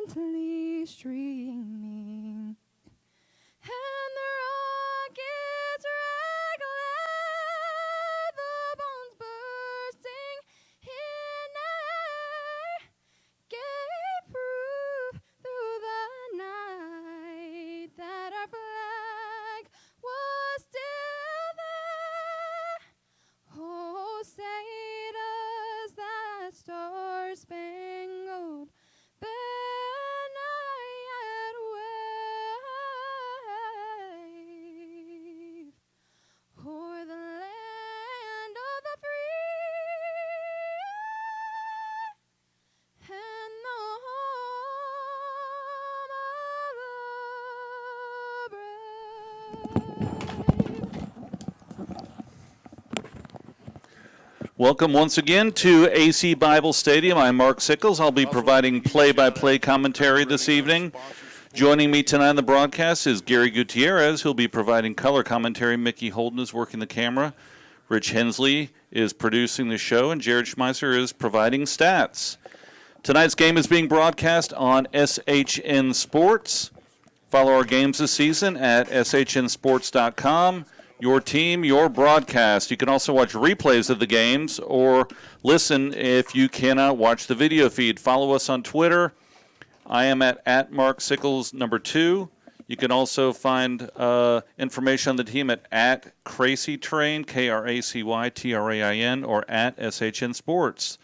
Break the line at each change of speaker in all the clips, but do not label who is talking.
gallantly streaming, and the rockets regulate, the bombs bursting in air, gave proof through the night that our flag was still there. Oh, say does that star-spangled banner yet wave o'er the land of the free and the home of the brave.
Welcome once again to AC Bible Stadium. I'm Mark Sickles. I'll be providing play-by-play commentary this evening. Joining me tonight on the broadcast is Gary Gutierrez, who'll be providing color commentary. Mickey Holden is working the camera. Rich Hensley is producing the show, and Jared Schmeisser is providing stats. Tonight's game is being broadcast on SHN Sports. Follow our games this season at shnsports.com. Your team, your broadcast. You can also watch replays of the games or listen if you cannot watch the video feed. Follow us on Twitter. I am at @MarkSickles2. You can also find information on the team at CracyTrain, KRACYTRAIN, or at SHN Sports.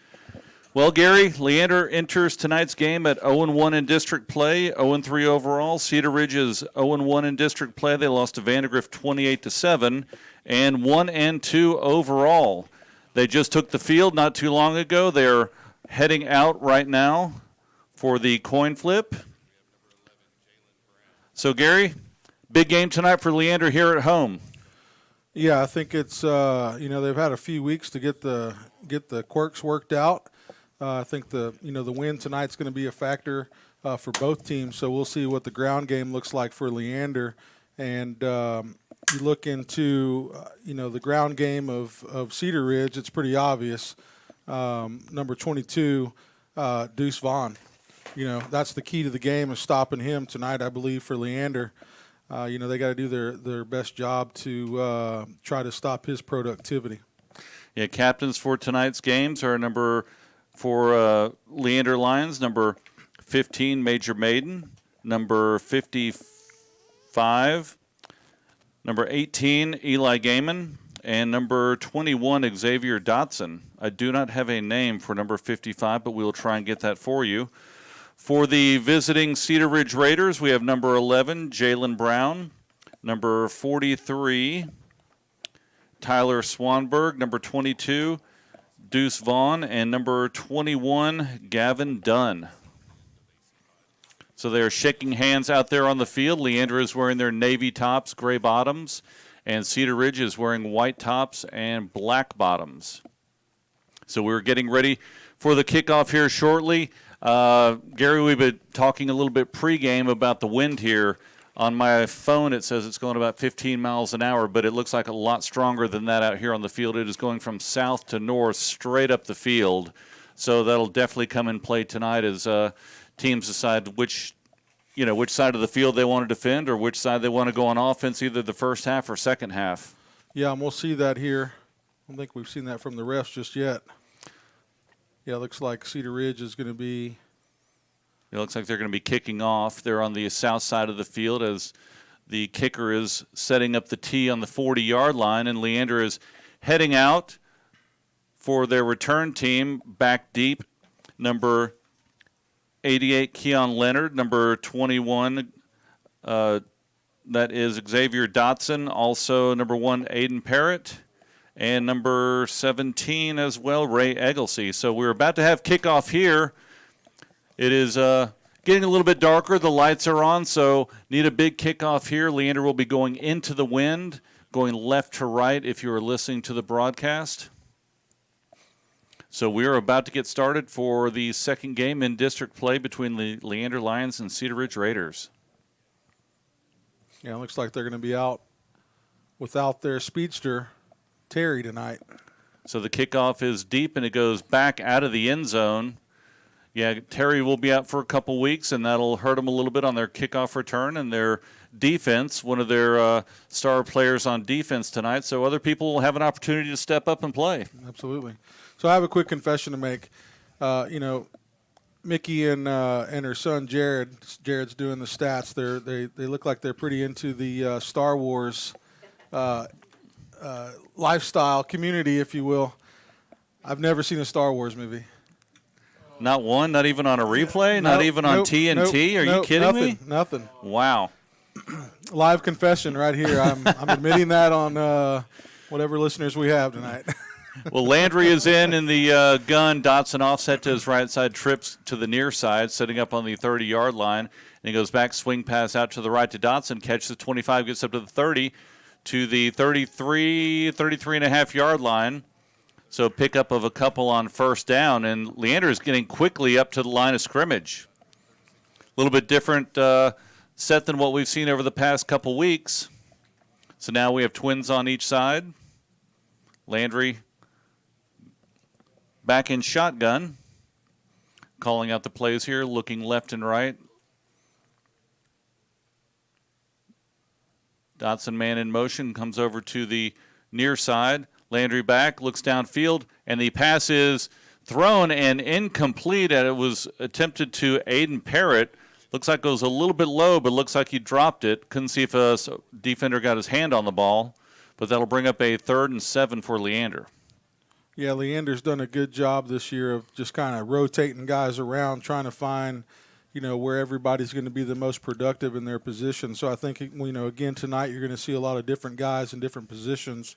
Well, Gary, Leander enters tonight's game at 0-1 in district play, 0-3 overall. Cedar Ridge is 0-1 in district play. They lost to Vandergrift 28-7, and 1-2 overall. They just took the field not too long ago. They're heading out right now for the coin flip. So, Gary, big game tonight for Leander here at home.
Yeah, I think it's they've had a few weeks to get the quirks worked out. I think the win tonight's going to be a factor for both teams. So we'll see what the ground game looks like for Leander. And you look into the ground game of Cedar Ridge, it's pretty obvious. Number 22, Deuce Vaughn. That's the key to the game, is stopping him tonight, I believe, for Leander. They got to do their best job to try to stop his productivity.
Yeah, captains for tonight's games are for Leander Lions, number 15, Major Maiden, number 55, number 18, Eli Gaiman, and number 21, Xavier Dotson. I do not have a name for number 55, but we'll try and get that for you. For the visiting Cedar Ridge Raiders, we have number 11, Jalen Brown, number 43, Tyler Swanberg, number 22, Deuce Vaughn, and number 21, Gavin Dunn. So they're shaking hands out there on the field. Leander is wearing their navy tops, gray bottoms, and Cedar Ridge is wearing white tops and black bottoms. So we're getting ready for the kickoff here shortly. Gary, we've been talking a little bit pregame about the wind here. On my phone, it says it's going about 15 miles an hour, but it looks like a lot stronger than that out here on the field. It is going from south to north straight up the field. So that'll definitely come in play tonight as teams decide which side of the field they want to defend or which side they want to go on offense, either the first half or second half.
Yeah, and we'll see that here. I don't think we've seen that from the refs just yet. Yeah, it looks like Cedar Ridge is going to be.
It looks like they're going to be kicking off. They're on the south side of the field as the kicker is setting up the tee on the 40-yard line, and Leander is heading out for their return team back deep. Number 88, Keon Leonard. Number 21, that is Xavier Dotson. Also number 1, Aiden Parrott. And number 17 as well, Ray Egglesey. So we're about to have kickoff here. It is getting a little bit darker. The lights are on, so need a big kickoff here. Leander will be going into the wind, going left to right if you are listening to the broadcast. So we are about to get started for the second game in district play between the Leander Lions and Cedar Ridge Raiders.
Yeah, it looks like they're going to be out without their speedster, Terry, tonight.
So the kickoff is deep, and it goes back out of the end zone. Yeah, Terry will be out for a couple weeks, and that'll hurt them a little bit on their kickoff return and their defense, one of their star players on defense tonight. So other people will have an opportunity to step up and play.
Absolutely. So I have a quick confession to make. Mickey and her son Jared's doing the stats. They look like they're pretty into the Star Wars lifestyle community, if you will. I've never seen a Star Wars movie.
Not one, not even on a replay, not even on TNT. Are you kidding me?
Nothing.
Wow.
Live confession right here. I'm admitting that on whatever listeners we have tonight.
Well, Landry is in the gun. Dotson offset to his right side, trips to the near side, setting up on the 30-yard line. And he goes back, swing pass out to the right to Dotson, catches the 25, gets up to the 30, to the 33.5-yard line. So pickup of a couple on first down, and Leander is getting quickly up to the line of scrimmage. A little bit different set than what we've seen over the past couple weeks. So now we have twins on each side. Landry back in shotgun, calling out the plays here, looking left and right. Dotson man in motion, comes over to the near side. Landry back, looks downfield, and the pass is thrown and incomplete. And it was attempted to Aiden Parrott. Looks like it goes a little bit low, but looks like he dropped it. Couldn't see if a defender got his hand on the ball, but that'll bring up a 3rd and 7 for Leander.
Yeah, Leander's done a good job this year of just kind of rotating guys around, trying to find, where everybody's going to be the most productive in their position. So I think, again, tonight you're going to see a lot of different guys in different positions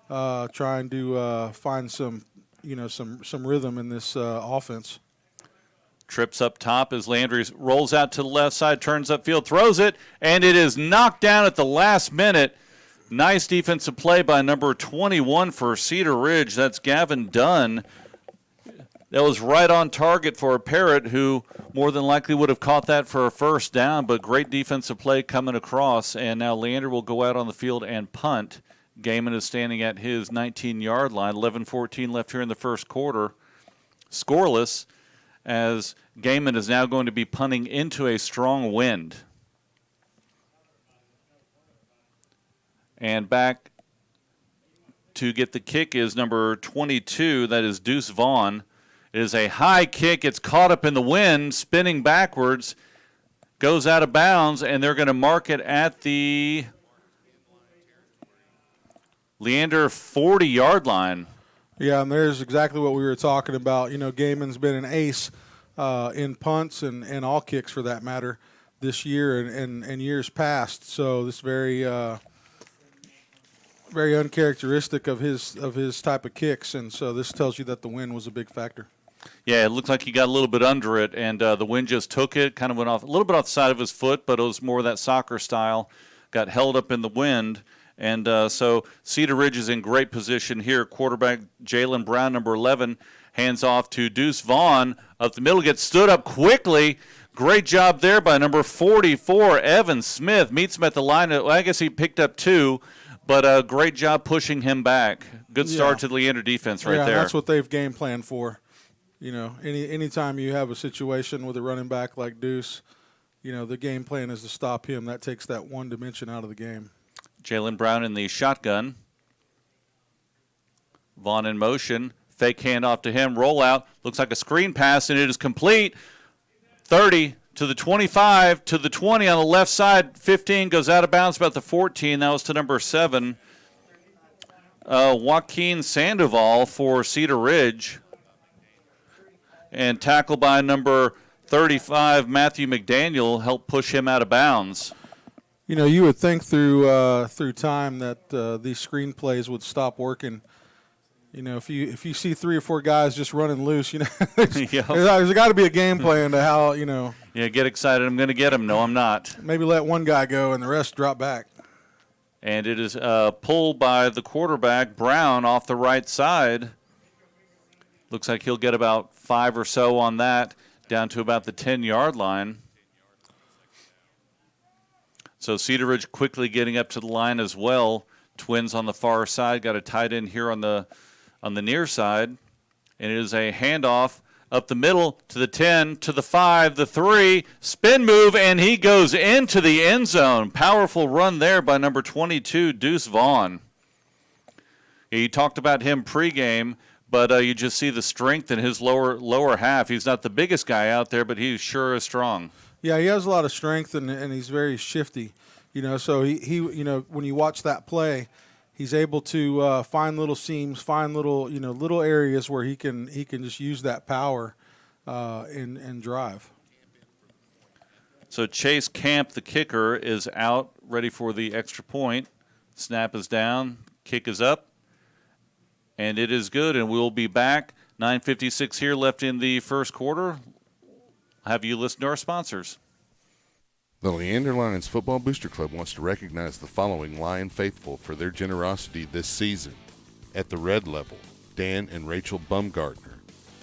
trying to find some rhythm in this offense.
Trips up top as Landry rolls out to the left side, turns upfield, throws it, and it is knocked down at the last minute. Nice defensive play by number 21 for Cedar Ridge. That's Gavin Dunn. That was right on target for Parrott, who more than likely would have caught that for a first down, but great defensive play coming across, and now Leander will go out on the field and punt. Gaiman is standing at his 19-yard line. 11-14 left here in the first quarter. Scoreless, as Gaiman is now going to be punting into a strong wind. And back to get the kick is number 22. That is Deuce Vaughn. It is a high kick. It's caught up in the wind, spinning backwards, goes out of bounds, and they're going to mark it at the Leander 40-yard line.
Yeah, and there's exactly what we were talking about. Gaiman's been an ace in punts and all kicks for that matter this year and years past. So this very uncharacteristic of his type of kicks, and so this tells you that the wind was a big factor.
Yeah, it looked like he got a little bit under it, and the wind just took it, kind of went off a little bit off the side of his foot, but it was more that soccer style, got held up in the wind. And so Cedar Ridge is in great position here. Quarterback Jalen Brown, number 11, hands off to Deuce Vaughn. Up the middle, gets stood up quickly. Great job there by number 44, Evan Smith. Meets him at the line. Well, I guess he picked up 2, but a great job pushing him back. Good start to the Leander defense right there.
That's what they've game planned for. Anytime you have a situation with a running back like Deuce, the game plan is to stop him. That takes that one dimension out of the game.
Jalen Brown in the shotgun. Vaughn in motion. Fake handoff to him. Rollout. Looks like a screen pass, and it is complete. 30 to the 25 to the 20 on the left side. 15 goes out of bounds about the 14. That was to number 7. Joaquin Sandoval for Cedar Ridge. And tackled by number 35, Matthew McDaniel, helped push him out of bounds.
You would think through time that these screen plays would stop working. If you see 3 or 4 guys just running loose, there's got to be a game plan to how.
Yeah, get excited. I'm going to get him. No, I'm not.
Maybe let one guy go and the rest drop back.
And it is pulled by the quarterback Brown off the right side. Looks like he'll get about 5 or so on that, down to about the 10-yard line. So Cedar Ridge quickly getting up to the line as well. Twins on the far side, got a tight end here on the near side. And it is a handoff Up the middle to the 10, to the 5, the 3, spin move, and he goes into the end zone. Powerful run there by number 22, Deuce Vaughn. You talked about him pregame, but you just see the strength in his lower half. He's not the biggest guy out there, but he sure is strong.
Yeah, he has a lot of strength, and he's very shifty. So he when you watch that play, he's able to find little seams, find little areas where he can just use that power and drive.
So Chase Camp, the kicker, is out, ready for the extra point. Snap is down, kick is up, and it is good, and we'll be back. 9:56 here left in the first quarter. Have you listened to our sponsors?
The Leander Lions Football Booster Club wants to recognize the following Lion faithful for their generosity this season. At the red level, Dan and Rachel Bumgartner,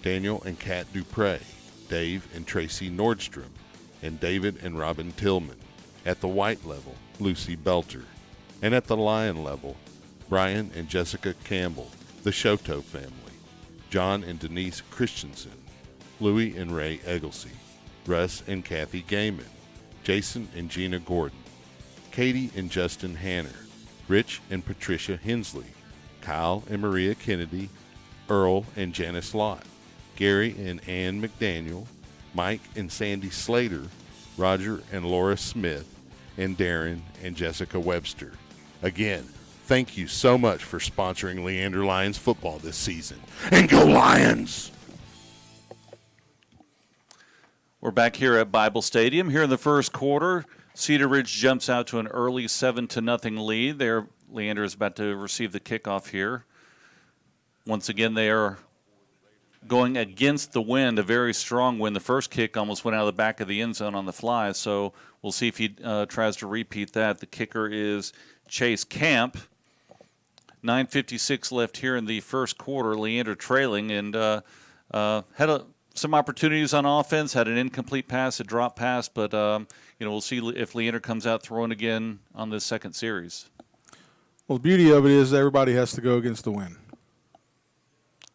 Daniel and Kat Dupre, Dave and Tracy Nordstrom, and David and Robin Tillman. At the white level, Lucy Belter. And at the lion level, Brian and Jessica Campbell, the Shoto family, John and Denise Christensen, Louie and Ray Egglesey, Russ and Kathy Gaiman, Jason and Gina Gordon, Katie and Justin Hanner, Rich and Patricia Hensley, Kyle and Maria Kennedy, Earl and Janice Lott, Gary and Ann McDaniel, Mike and Sandy Slater, Roger and Laura Smith, and Darren and Jessica Webster. Again, thank you so much for sponsoring Leander Lions football this season. And go Lions!
We're back here at Bible Stadium. Here in the first quarter, Cedar Ridge jumps out to an early 7-0 lead. Leander is about to receive the kickoff here. Once again, they are going against the wind, a very strong wind. The first kick almost went out of the back of the end zone on the fly, so we'll see if he tries to repeat that. The kicker is Chase Camp. 9:56 left here in the first quarter. Leander trailing and had some opportunities on offense, had an incomplete pass, a drop pass, but we'll see if Leander comes out throwing again on this second series.
Well, the beauty of it is everybody has to go against the wind.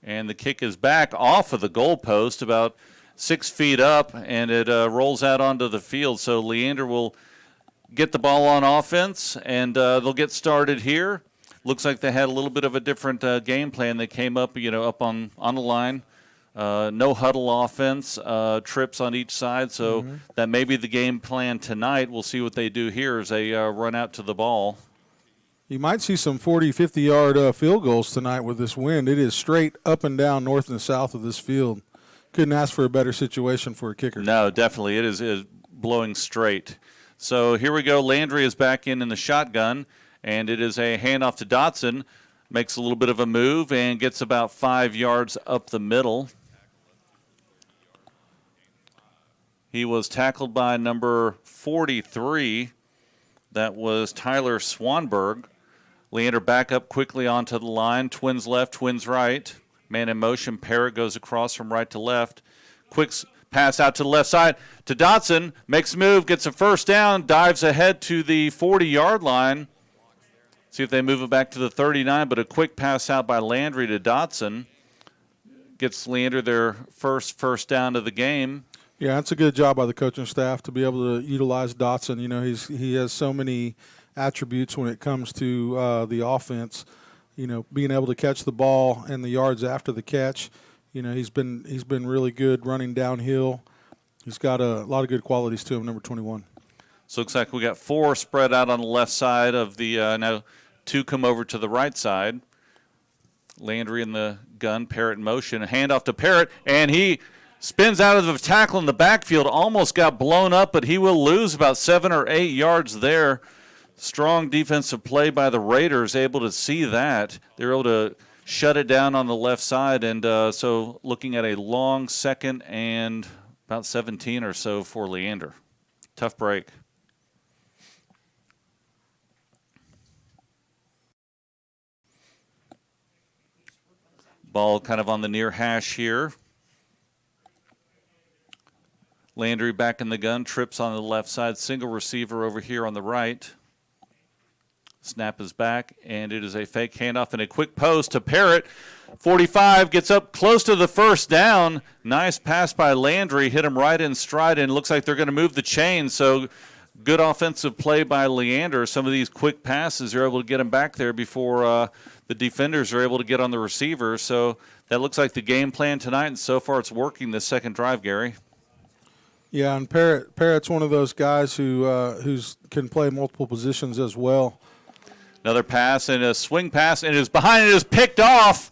And the kick is back off of the goalpost, about 6 feet up, and it rolls out onto the field. So Leander will get the ball on offense, and they'll get started here. Looks like they had a little bit of a different game plan. They came up, up on the line. No huddle offense, trips on each side. So that may be the game plan tonight. We'll see what they do here as they run out to the ball.
You might see some 40, 50-yard field goals tonight with this wind. It is straight up and down north and south of this field. Couldn't ask for a better situation for a kicker.
No, definitely. It is blowing straight. So here we go. Landry is back in the shotgun, and it is a handoff to Dotson. Makes a little bit of a move and gets about 5 yards up the middle. He was tackled by number 43. That was Tyler Swanberg. Leander back up quickly onto the line. Twins left, twins right. Man in motion. Parrott goes across from right to left. Quick pass out to the left side to Dotson. Makes a move, gets a first down, dives ahead to the 40-yard line. See if they move it back to the 39, but a quick pass out by Landry to Dotson. Gets Leander their first down of the game.
Yeah, that's a good job by the coaching staff to be able to utilize Dotson. He has so many attributes when it comes to the offense. Being able to catch the ball and the yards after the catch. He's been really good running downhill. He's got a lot of good qualities to him, number 21.
So it looks like we got 4 spread out on the left side of the now 2 come over to the right side. Landry in the gun, Parrott in motion. A handoff to Parrott, and he spins out of the tackle in the backfield. Almost got blown up, but he will lose about 7 or 8 yards there. Strong defensive play by the Raiders, able to see that. They're able to shut it down on the left side, and so looking at a long second and about 17 or so for Leander. Tough break. Ball kind of on the near hash here. Landry back in the gun, trips on the left side, single receiver over here on the right. Snap is back, and it is a fake handoff and a quick post to Parrott. 45 gets up close to the first down. Nice pass by Landry. Hit him right in stride, and it looks like they're going to move the chain. So good offensive play by Leander. Some of these quick passes, you're able to get him back there before the defenders are able to get on the receiver. So that looks like the game plan tonight, and so far it's working this second drive, Gary.
Yeah, and Parrott's one of those guys who can play multiple positions as well.
Another pass and a swing pass, and it is behind. It is picked off.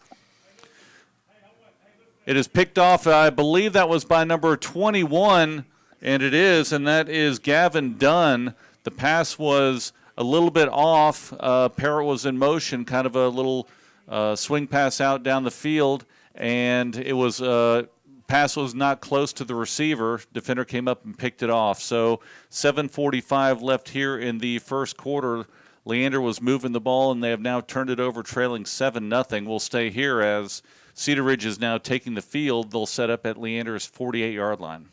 It is picked off. I believe that was by number 21, and it is, and that is Gavin Dunn. The pass was a little bit off. Parrott was in motion, kind of a little swing pass out down the field, and it was pass was not close to the receiver. Defender came up and picked it off. So 7:45 left here in the first quarter. Leander was moving the ball, and they have now turned it over, trailing 7-0. We'll stay here as Cedar Ridge is now taking the field. They'll set up at Leander's 48-yard line.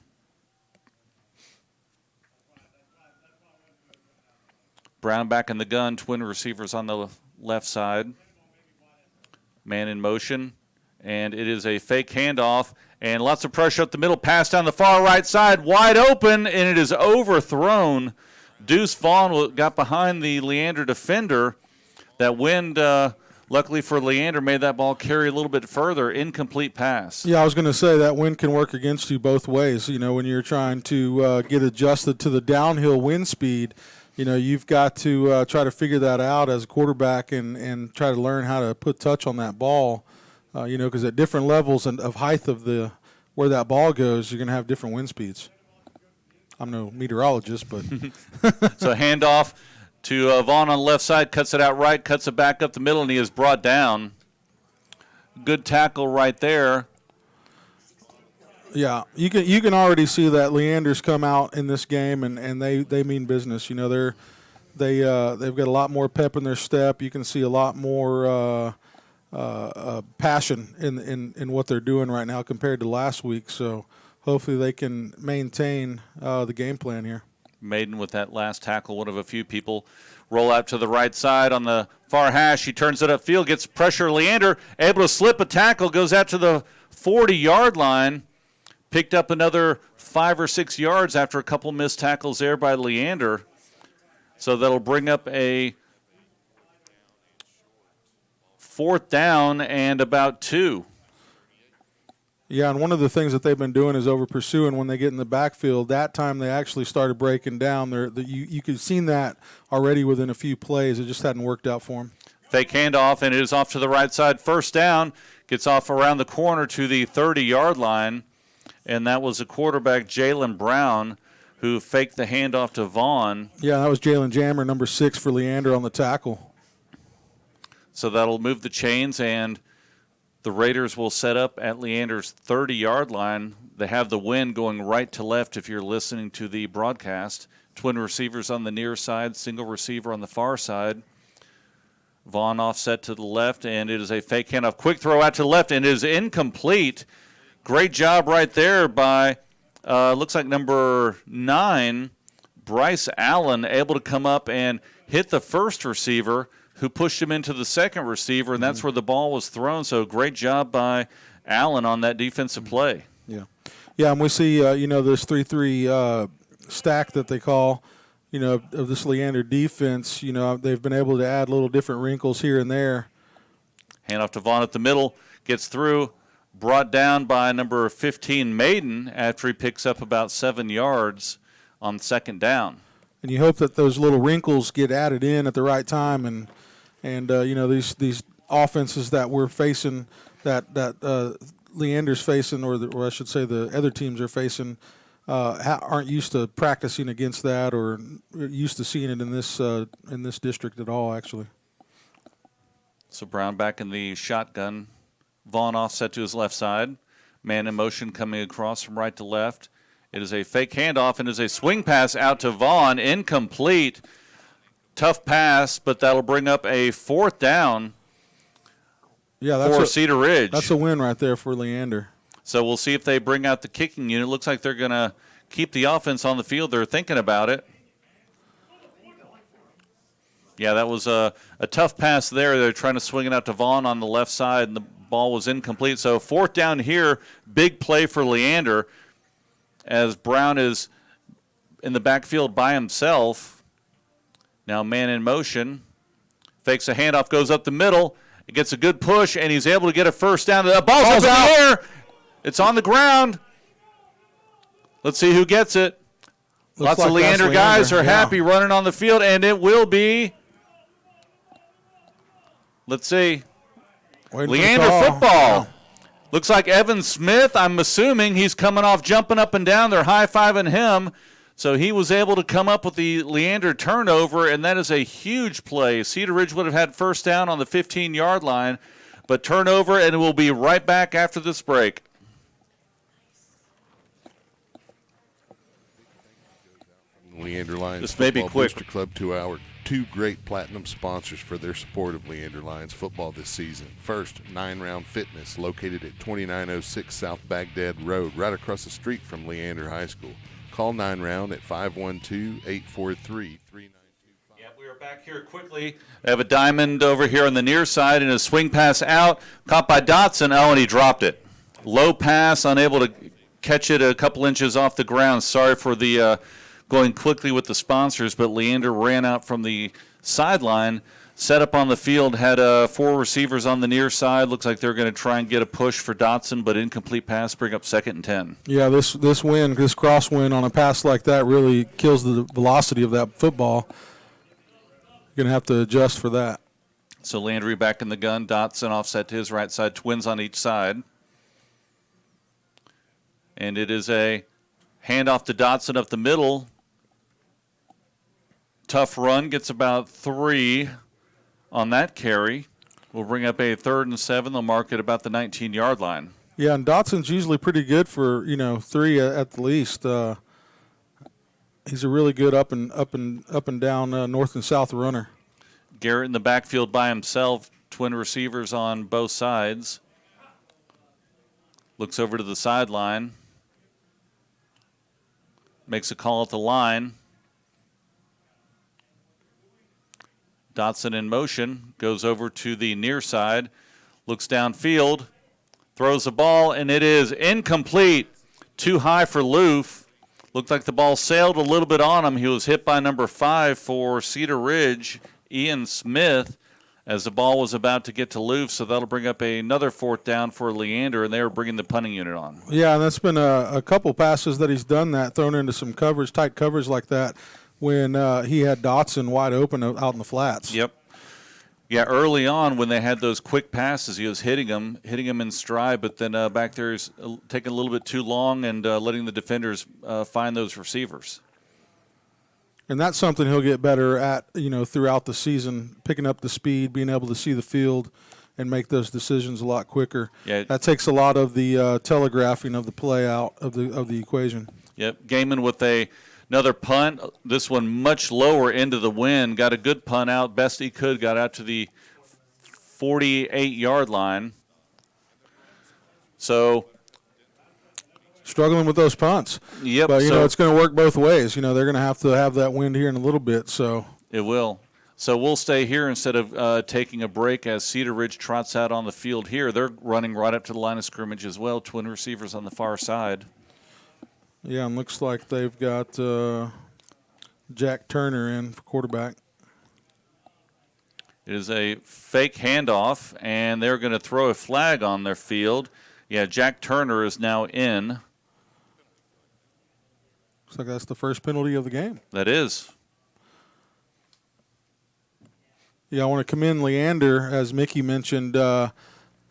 Brown back in the gun, twin receivers on the left side. Man in motion, and it is a fake handoff, and lots of pressure up the middle. Pass down the far right side, wide open, and it is overthrown. Deuce Vaughn got behind the Leander defender. That wind, luckily for Leander, made that ball carry a little bit further. Incomplete pass.
Yeah, I was going to say that wind can work against you both ways. You know, when you're trying to get adjusted to the downhill wind speed, you know, you've got to try to figure that out as a quarterback and try to learn how to put touch on that ball. You know, because at different levels of height of where that ball goes, you're going to have different wind speeds. I'm no meteorologist, but
so handoff to Vaughn on the left side, cuts it out right, cuts it back up the middle, and he is brought down. Good tackle right there.
Yeah, you can already see that Leander's come out in this game, and they mean business. You know, they've got a lot more pep in their step. You can see a lot more passion in what they're doing right now compared to last week. So hopefully they can maintain the game plan here.
Maiden with that last tackle, one of a few people. Roll out to the right side on the far hash. He turns it upfield, gets pressure. Leander able to slip a tackle, goes out to the 40-yard line. Picked up another 5 or 6 yards after a couple missed tackles there by Leander. So that'll bring up a 4th down and about 2.
Yeah, and one of the things that they've been doing is over pursuing when they get in the backfield. That time they actually started breaking down. You could have seen that already within a few plays. It just hadn't worked out for them.
Fake handoff, and it is off to the right side. 1st down, gets off around the corner to the 30-yard line. And that was the quarterback, Jalen Brown, who faked the handoff to Vaughn.
Yeah, that was Jalen Jammer, number 6 for Leander on the tackle.
So that'll move the chains, and the Raiders will set up at Leander's 30-yard line. They have the wind going right to left if you're listening to the broadcast. Twin receivers on the near side, single receiver on the far side. Vaughn offset to the left, and it is a fake handoff. Quick throw out to the left, and it is incomplete. Great job right there by, looks like number 9, Bryce Allen, able to come up and hit the first receiver who pushed him into the second receiver, and that's where the ball was thrown. So great job by Allen on that defensive play.
Yeah. Yeah, and we see, this 3-3 stack that they call, of this Leander defense. They've been able to add little different wrinkles here and there.
Handoff to Vaughn at the middle, gets through. Brought down by number 15, Maiden, after he picks up about 7 yards on 2nd down.
And you hope that those little wrinkles get added in at the right time, and these offenses that we're facing, that Leander's facing, or I should say the other teams are facing, aren't used to practicing against that or used to seeing it in this district at all, actually.
So Brown back in the shotgun. Vaughn offset to his left side. Man in motion coming across from right to left. It is a fake handoff and is a swing pass out to Vaughn. Incomplete. Tough pass, but that'll bring up a 4th down for Cedar Ridge.
That's a win right there for Leander.
So we'll see if they bring out the kicking unit. Looks like they're going to keep the offense on the field. They're thinking about it. Yeah, that was a tough pass there. They're trying to swing it out to Vaughn on the left side, and the ball was incomplete. So 4th down here, big play for Leander as Brown is in the backfield by himself. Now man in motion. Fakes a handoff, goes up the middle. It gets a good push, and he's able to get a first down. The ball's up in the air. It's on the ground. Let's see who gets it. Lots of Leander guys are happy running on the field, and it will be, let's see, Leander football. Looks like Evan Smith, I'm assuming he's coming off jumping up and down. They're high-fiving him. So he was able to come up with the Leander turnover, and that is a huge play. Cedar Ridge would have had first down on the 15-yard line, but turnover, and we'll be right back after this break.
Leander Lions
This may be
Football
quick.
Booster Club to our 2 great platinum sponsors for their support of Leander Lions football this season. First, 9 Round Fitness, located at 2906 South Baghdad Road, right across the street from Leander High School. Call 9 Round at 512-843-3925.
Yeah, we are back here quickly. They have a diamond over here on the near side and a swing pass out, caught by Dotson. Oh, and he dropped it. Low pass, unable to catch it a couple inches off the ground. Sorry for the going quickly with the sponsors, but Leander ran out from the sideline, set up on the field, had 4 receivers on the near side. Looks like they're going to try and get a push for Dotson, but incomplete pass, bring up 2nd and 10.
Yeah, this crosswind on a pass like that really kills the velocity of that football. You're going to have to adjust for that.
So Landry back in the gun, Dotson offset to his right side, twins on each side. And it is a handoff to Dotson up the middle. Tough run, gets about 3 on that carry. We'll bring up a 3rd and 7. They'll mark it about the 19-yard line.
Yeah, and Dotson's usually pretty good for 3 at the least. He's a really good up and down north and south runner.
Garrett in the backfield by himself, twin receivers on both sides. Looks over to the sideline. Makes a call at the line. Dotson in motion, goes over to the near side, looks downfield, throws the ball, and it is incomplete. Too high for Loof. Looked like the ball sailed a little bit on him. He was hit by number 5 for Cedar Ridge, Ian Smith, as the ball was about to get to Loof, so that'll bring up another 4th down for Leander, and they were bringing the punting unit on.
Yeah, and that's been a couple passes that he's done that, thrown into some coverage, tight coverage like that, when he had Dotson wide open out in the flats.
Yep. Yeah, early on when they had those quick passes, he was hitting them in stride, but then back there he's taking a little bit too long and letting the defenders find those receivers.
And that's something he'll get better at, throughout the season, picking up the speed, being able to see the field and make those decisions a lot quicker.
Yeah.
That takes a lot of the telegraphing of the play out of the equation.
Yep, Gaiman with another punt. This one much lower into the wind. Got a good punt out, best he could. Got out to the 48-yard line. So
struggling with those punts.
Yep.
But, it's going to work both ways. They're going to have that wind here in a little bit. So
it will. So we'll stay here instead of taking a break as Cedar Ridge trots out on the field here. They're running right up to the line of scrimmage as well, twin receivers on the far side.
Yeah, and looks like they've got Jack Turner in for quarterback.
It is a fake handoff, and they're going to throw a flag on their field. Yeah, Jack Turner is now in.
Looks like that's the first penalty of the game.
That is.
Yeah, I want to commend Leander, as Mickey mentioned. They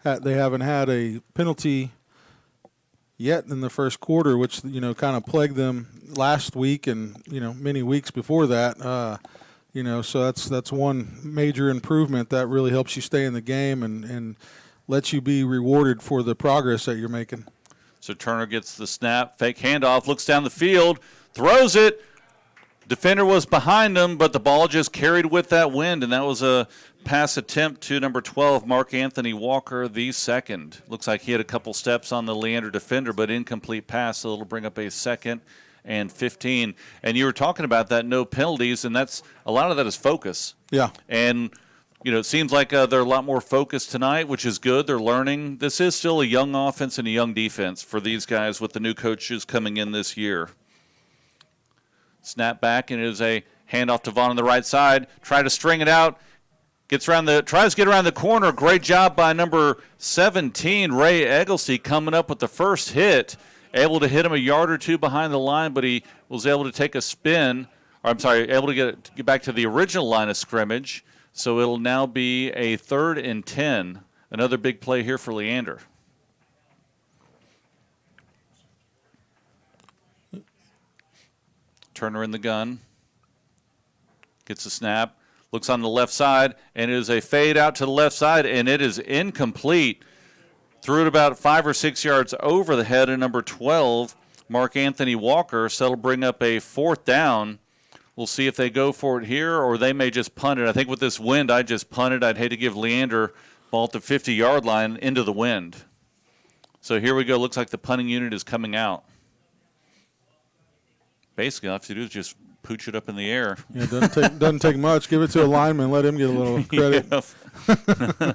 haven't had a penalty yet in the first quarter, which kind of plagued them last week and many weeks before that. So that's one major improvement that really helps you stay in the game and lets you be rewarded for the progress that you're making.
So Turner gets the snap, fake handoff, looks down the field, throws it. Defender was behind him, but the ball just carried with that wind, and that was a pass attempt to number 12, Mark Anthony Walker, the second. Looks like he had a couple steps on the Leander defender, but incomplete pass, so it'll bring up a 2nd and 15. And you were talking about that, no penalties, and that's a lot of that is focus.
Yeah.
And it seems like they're a lot more focused tonight, which is good. They're learning. This is still a young offense and a young defense for these guys with the new coaches coming in this year. Snap back, and it is a handoff to Vaughn on the right side. Try to string it out. Tries to get around the corner. Great job by number 17, Ray Egglesty, coming up with the first hit. Able to hit him a yard or two behind the line, but he was able to take a spin. Able to get back to the original line of scrimmage. So it'll now be a 3rd and 10. Another big play here for Leander. Turner in the gun. Gets a snap. Looks on the left side, and it is a fade out to the left side, and it is incomplete. Threw it about 5 or 6 yards over the head of number 12, Mark Anthony Walker. So that'll bring up a 4th down. We'll see if they go for it here or they may just punt it. I think with this wind, I'd just punt it. I'd hate to give Leander ball at the 50-yard line into the wind. So here we go. Looks like the punting unit is coming out. Basically, all I have to do is just pooch it up in the air.
Yeah, doesn't take much. Give it to a lineman. Let him get a little credit.
Yeah.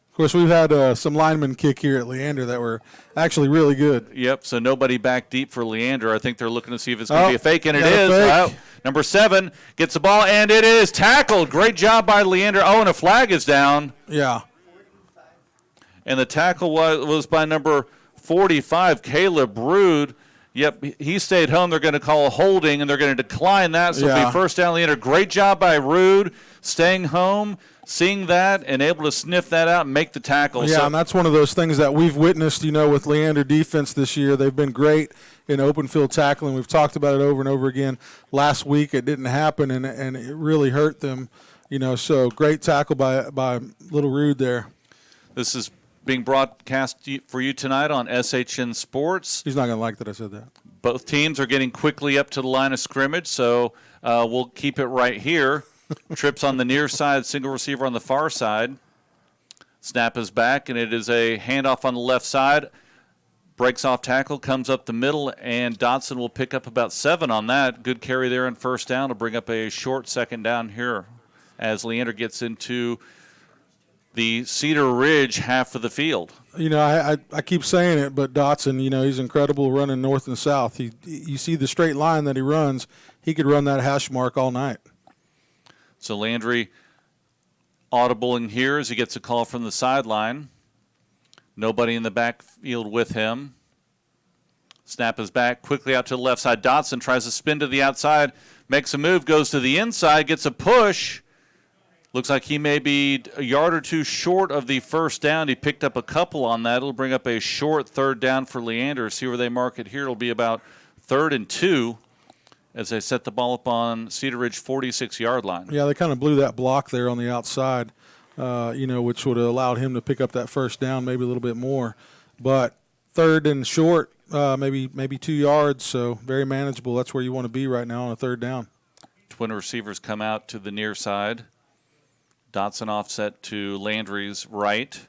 Of course, we've had some linemen kick here at Leander that were actually really good.
Yep, so nobody back deep for Leander. I think they're looking to see if it's going to be a fake, and it
is.
Oh, number 7 gets the ball, and it is tackled. Great job by Leander. Oh, and a flag is down.
Yeah.
And the tackle was by number 45, Caleb Rude. Yep, he stayed home. They're going to call a holding, and they're going to decline that. So it'll be first down, Leander. Great job by Rude, staying home, seeing that, and able to sniff that out and make the tackle.
Yeah, and that's one of those things that we've witnessed, with Leander defense this year. They've been great in open field tackling. We've talked about it over and over again. Last week it didn't happen, and it really hurt them. So great tackle by little Rude there.
This is being broadcast for you tonight on SHN Sports.
He's not going to like that I said that.
Both teams are getting quickly up to the line of scrimmage, so we'll keep it right here. Trips on the near side, single receiver on the far side. Snap is back, and it is a handoff on the left side. Breaks off tackle, comes up the middle, and Dotson will pick up about 7 on that. Good carry there on first down to bring up a short second down here as Leander gets into the Cedar Ridge half of the field.
I keep saying it, but Dotson, he's incredible running north and south. You see the straight line that he runs, he could run that hash mark all night.
So Landry audibling here as he gets a call from the sideline. Nobody in the backfield with him. Snap is back, quickly out to the left side. Dotson tries to spin to the outside, makes a move, goes to the inside, gets a push. Looks like he may be a yard or two short of the first down. He picked up a couple on that. It'll bring up a short 3rd down for Leander. See where they mark it here. It'll be about 3rd and 2 as they set the ball up on Cedar Ridge 46-yard line. Yeah,
they kind of blew that block there on the outside, which would have allowed him to pick up that first down maybe a little bit more. But 3rd and short, maybe 2 yards, so very manageable. That's where you want to be right now on a 3rd down.
Twin receivers come out to the near side. Dotson offset to Landry's right.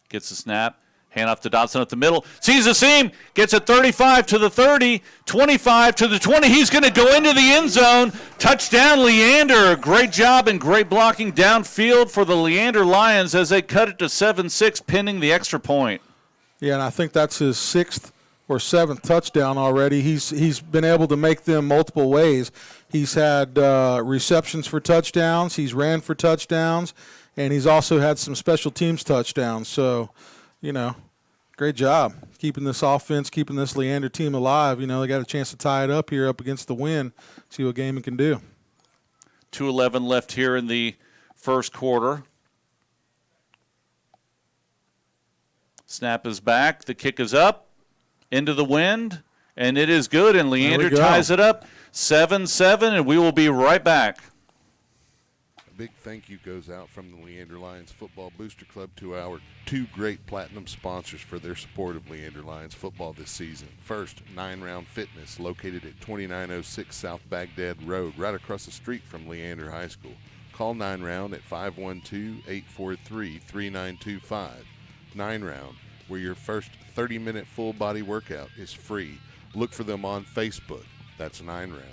Gets the snap. Hand off to Dotson at the middle. Sees the seam. Gets it 35 to the 30. 25 to the 20. He's going to go into the end zone. Touchdown, Leander. Great job and great blocking downfield for the Leander Lions as they cut it to 7-6, pinning the extra point.
Yeah, and I think that's his 6th or 7th touchdown already. He's been able to make them multiple ways. He's had receptions for touchdowns. He's ran for touchdowns. And he's also had some special teams touchdowns. So, great job keeping this offense, keeping this Leander team alive. They got a chance to tie it up here up against the wind, see what Gaiman can do.
2:11 left here in the first quarter. Snap is back. The kick is up into the wind, and it is good, and Leander ties it up 7-7, and we will be right back.
A big thank you goes out from the Leander Lions Football Booster Club to our 2 great platinum sponsors for their support of Leander Lions football this season. First, 9 Round Fitness, located at 2906 South Baghdad Road, right across the street from Leander High School. Call 9 Round at 512-843-3925. 9 Round, where your first 30-minute full body workout is free. Look for them on Facebook. That's 9 Round.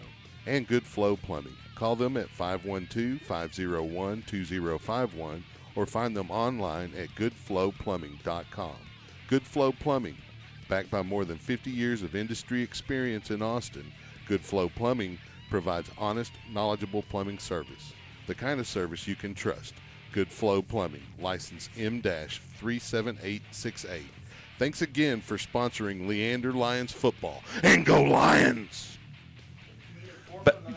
and Good Flow Plumbing. Call them at 512-501-2051 or find them online at goodflowplumbing.com. Good Flow Plumbing, backed by more than 50 years of industry experience in Austin, Good Flow Plumbing provides honest, knowledgeable plumbing service, the kind of service you can trust. Good Flow Plumbing, license M-37868. Thanks again for sponsoring Leander Lions football. And go Lions!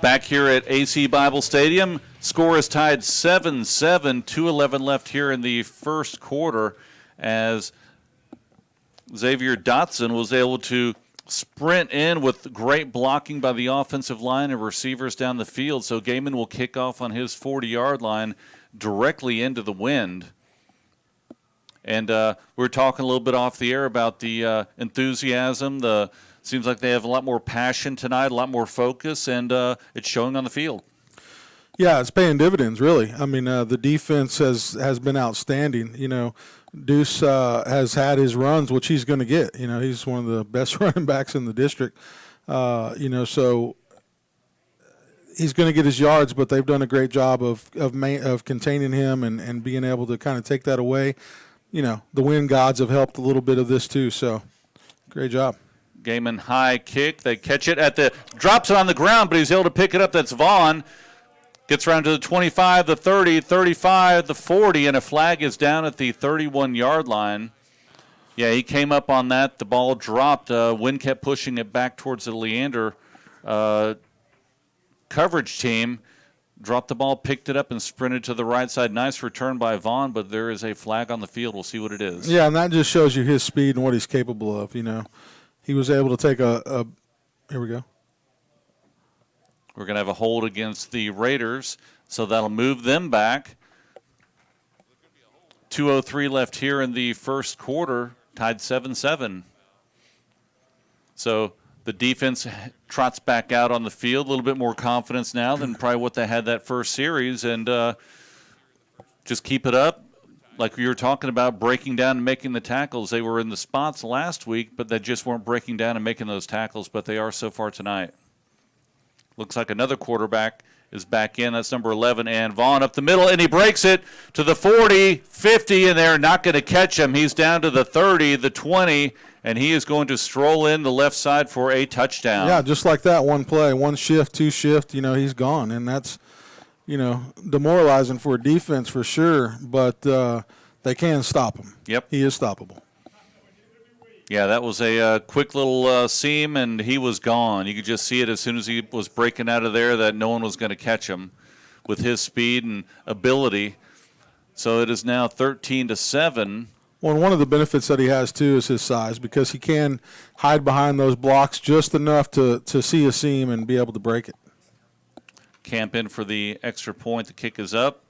Back here at AC Bible Stadium, score is tied 7-7, 2:11 left here in the first quarter, as Xavier Dotson was able to sprint in with great blocking by the offensive line and receivers down the field. So Gaiman will kick off on his 40-yard line directly into the wind. And we were talking a little bit off the air about the enthusiasm. Seems like they have a lot more passion tonight, a lot more focus, and it's showing on the field.
Yeah, it's paying dividends, really. I mean, the defense has been outstanding. You know, Deuce has had his runs, which he's going to get. You know, he's one of the best running backs in the district. You know, so he's going to get his yards, but they've done a great job of containing him and being able to kind of take that away. You know, the wind gods have helped a little bit of this too. So, great job.
Gaiman high kick. They catch it drops it on the ground, but he's able to pick it up. That's Vaughn. Gets around to the 25, the 30, 35, the 40, and a flag is down at the 31-yard line. Yeah, he came up on that. The ball dropped. Wind kept pushing it back towards the Leander coverage team. Dropped the ball, picked it up, and sprinted to the right side. Nice return by Vaughn, but there is a flag on the field. We'll see what it is.
Yeah, and that just shows you his speed and what he's capable of, you know. He was able to take here we go.
We're going to have a hold against the Raiders, so that'll move them back. 2:03 left here in the first quarter, tied 7-7. So the defense trots back out on the field, a little bit more confidence now than probably what they had that first series, and just keep it up. Like we were talking about, breaking down and making the tackles. They were in the spots last week, but they just weren't breaking down and making those tackles, but they are so far tonight. Looks like another quarterback is back in. That's number 11, and Vaughn up the middle, and he breaks it to the 40, 50, and they're not going to catch him. He's down to the 30, the 20, and he is going to stroll in the left side for a touchdown.
Yeah, just like that, one play, one shift, two shift, you know, he's gone, and that's, you know, demoralizing for a defense for sure, but they can stop him.
Yep.
He is stoppable.
Yeah, that was a quick little seam, and he was gone. You could just see it as soon as he was breaking out of there that no one was going to catch him with his speed and ability. So it is now 13-7.
Well, and one of the benefits that he has, too, is his size, because he can hide behind those blocks just enough to see a seam and be able to break it.
Camp in for the extra point. The kick is up,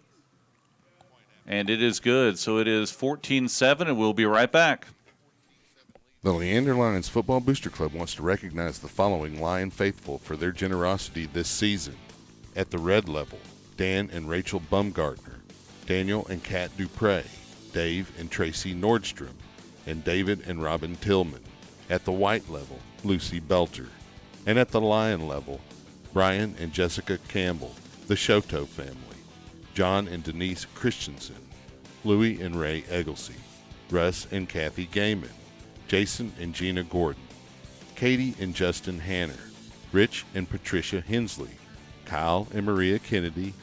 and it is good. So it is 14-7, and we'll be right back.
The Leander Lions Football Booster Club wants to recognize the following Lion faithful for their generosity this season. At the red level, Dan and Rachel Bumgartner, Daniel and Kat Dupre, Dave and Tracy Nordstrom, and David and Robin Tillman. At the white level, Lucy Belter. And at the lion level, Brian and Jessica Campbell, the Shoto family, John and Denise Christensen, Louie and Ray Egglesey, Russ and Kathy Gaiman, Jason and Gina Gordon, Katie and Justin Hanner, Rich and Patricia Hensley, Kyle and Maria Kennedy,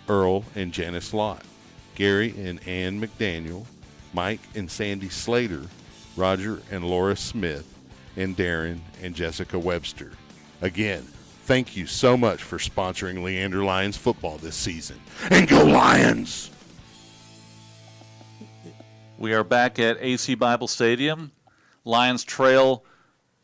Earl and Janice Lott, Gary and Ann McDaniel, Mike and Sandy Slater, Roger and Laura Smith, and Darren and Jessica Webster. Again, thank you so much for sponsoring Leander Lions football this season. And go Lions!
We are back at AC Bible Stadium. Lions trail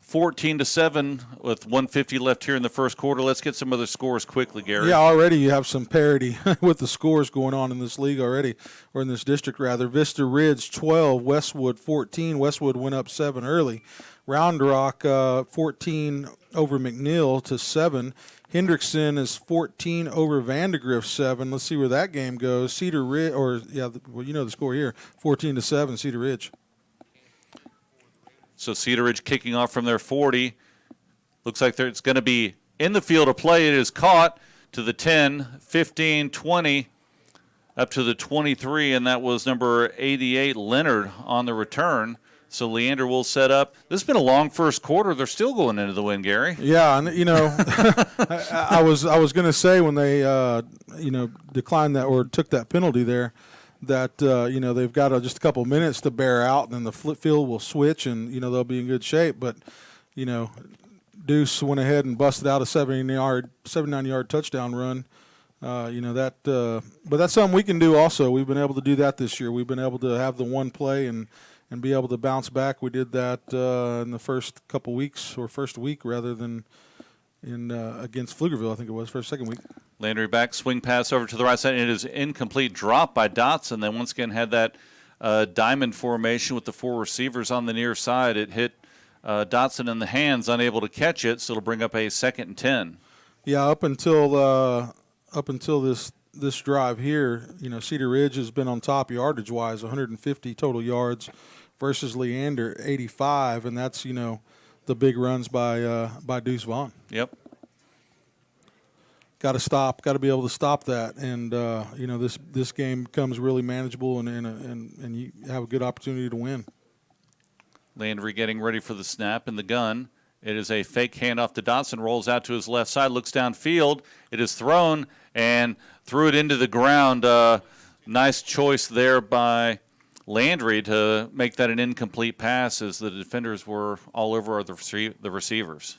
14-7 with 1:50 left here in the first quarter. Let's get some other scores quickly, Gary.
Yeah, already you have some parity with the scores going on in this league already, or in this district rather. Vista Ridge 12, Westwood 14. Westwood went up 7 early. Round Rock 14 over McNeil to 7. Hendrickson is 14 over Vandergrift 7. Let's see where that game goes. Cedar Ridge, well, you know the score here, 14-7, Cedar Ridge.
So Cedar Ridge kicking off from their 40. Looks like it's going to be in the field of play. It is caught to the 10, 15, 20, up to the 23, and that was number 88, Leonard, on the return. So Leander will set up. This has been a long first quarter. They're still going into the win, Gary.
Yeah, and I was going to say when they declined that or took that penalty there, that they've got just a couple minutes to bear out, and then the field will switch, and they'll be in good shape. But Deuce went ahead and busted out a 79-yard touchdown run. But that's something we can do also. We've been able to do that this year. We've been able to have the one play and be able to bounce back. We did that in the first couple weeks, or first week rather than in against Pflugerville, I think it was, second week.
Landry back, swing pass over to the right side, and it is incomplete, drop by Dotson. Then once again had that diamond formation with the 4 receivers on the near side. It hit Dotson in the hands, unable to catch it, so it'll bring up a 2nd and 10.
Yeah, up until this drive here, Cedar Ridge has been on top yardage-wise, 150 total yards versus Leander, 85, and that's, the big runs by Deuce Vaughn.
Yep.
Got to be able to stop that, and this game becomes really manageable, and you have a good opportunity to win.
Landry getting ready for the snap in the gun. It is a fake handoff to Dotson, rolls out to his left side, looks downfield. It is thrown and threw it into the ground. Nice choice there by Landry to make that an incomplete pass, as the defenders were all over the receivers.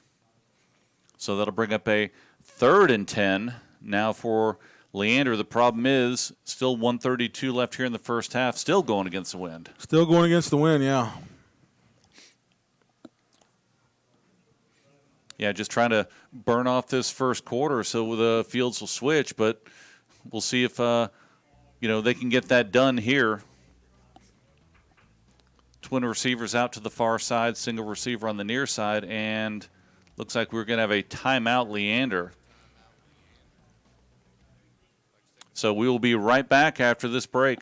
So that'll bring up a 3rd and 10 now for Leander. The problem is still 1:32 left here in the first half, still going against the wind.
Still going against the wind, yeah.
Yeah, just trying to burn off this first quarter so the fields will switch, but we'll see if they can get that done here. Twin receivers out to the far side, single receiver on the near side, and looks like we're going to have a timeout, Leander. So we will be right back after this break.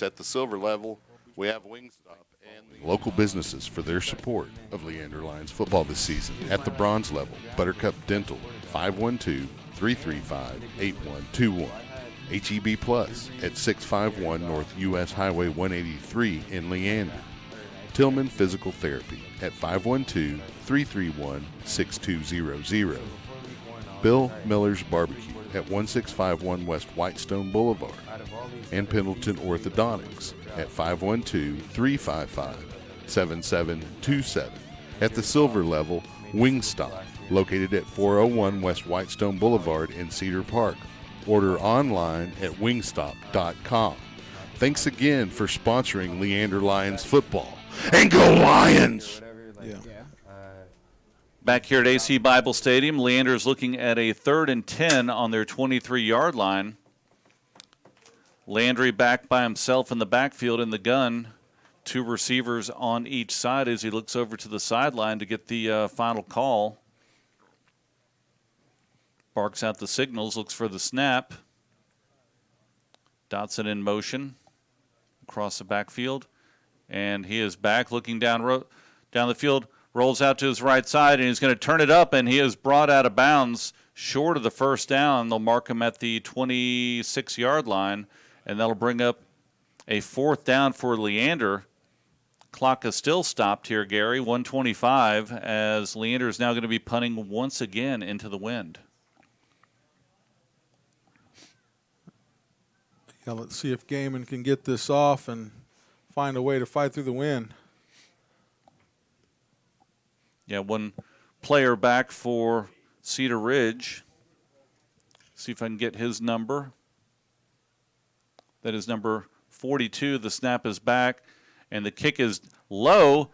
At the silver level, we have Wingstop and local businesses for their support of Leander Lions football this season. At the bronze level, Buttercup Dental, 512-335-8121. HEB Plus at 651 North U.S. Highway 183 in Leander. Tillman Physical Therapy at 512-331-6200. Bill Miller's Barbecue at 1651 West Whitestone Boulevard. And Pendleton Orthodontics at 512-355-7727. At the silver level, Wingstop, located at 401 West Whitestone Boulevard in Cedar Park. Order online at wingstop.com. Thanks again for sponsoring Leander Lions football. And go Lions!
Yeah.
Back here at AC Bible Stadium, Leander is looking at a 3rd and 10 on their 23-yard line. Landry back by himself in the backfield in the gun. 2 receivers on each side as he looks over to the sideline to get the final call. Barks out the signals, looks for the snap. Dotson in motion across the backfield. And he is back looking down the field, rolls out to his right side, and he's going to turn it up, and he is brought out of bounds short of the first down. They'll mark him at the 26-yard line, and that'll bring up a 4th down for Leander. Clock is still stopped here, Gary, 1:25, as Leander is now going to be punting once again into the wind.
Yeah, let's see if Gaiman can get this off and find a way to fight through the wind.
Yeah, one player back for Cedar Ridge. See if I can get his number. That is number 42. The snap is back, and the kick is low.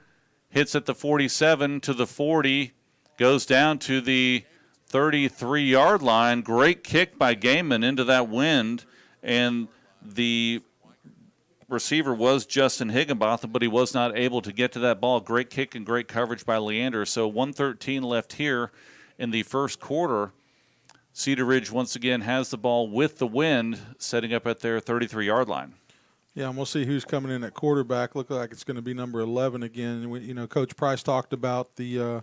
Hits at the 47 to the 40. Goes down to the 33-yard line. Great kick by Gaiman into that wind, and the receiver was Justin Higginbotham, but he was not able to get to that ball. Great kick and great coverage by Leander. So 1:13 left here in the first quarter. Cedar Ridge once again has the ball with the wind, setting up at their 33-yard line.
Yeah, and we'll see who's coming in at quarterback. Look like it's going to be number 11 again. Coach Price talked about the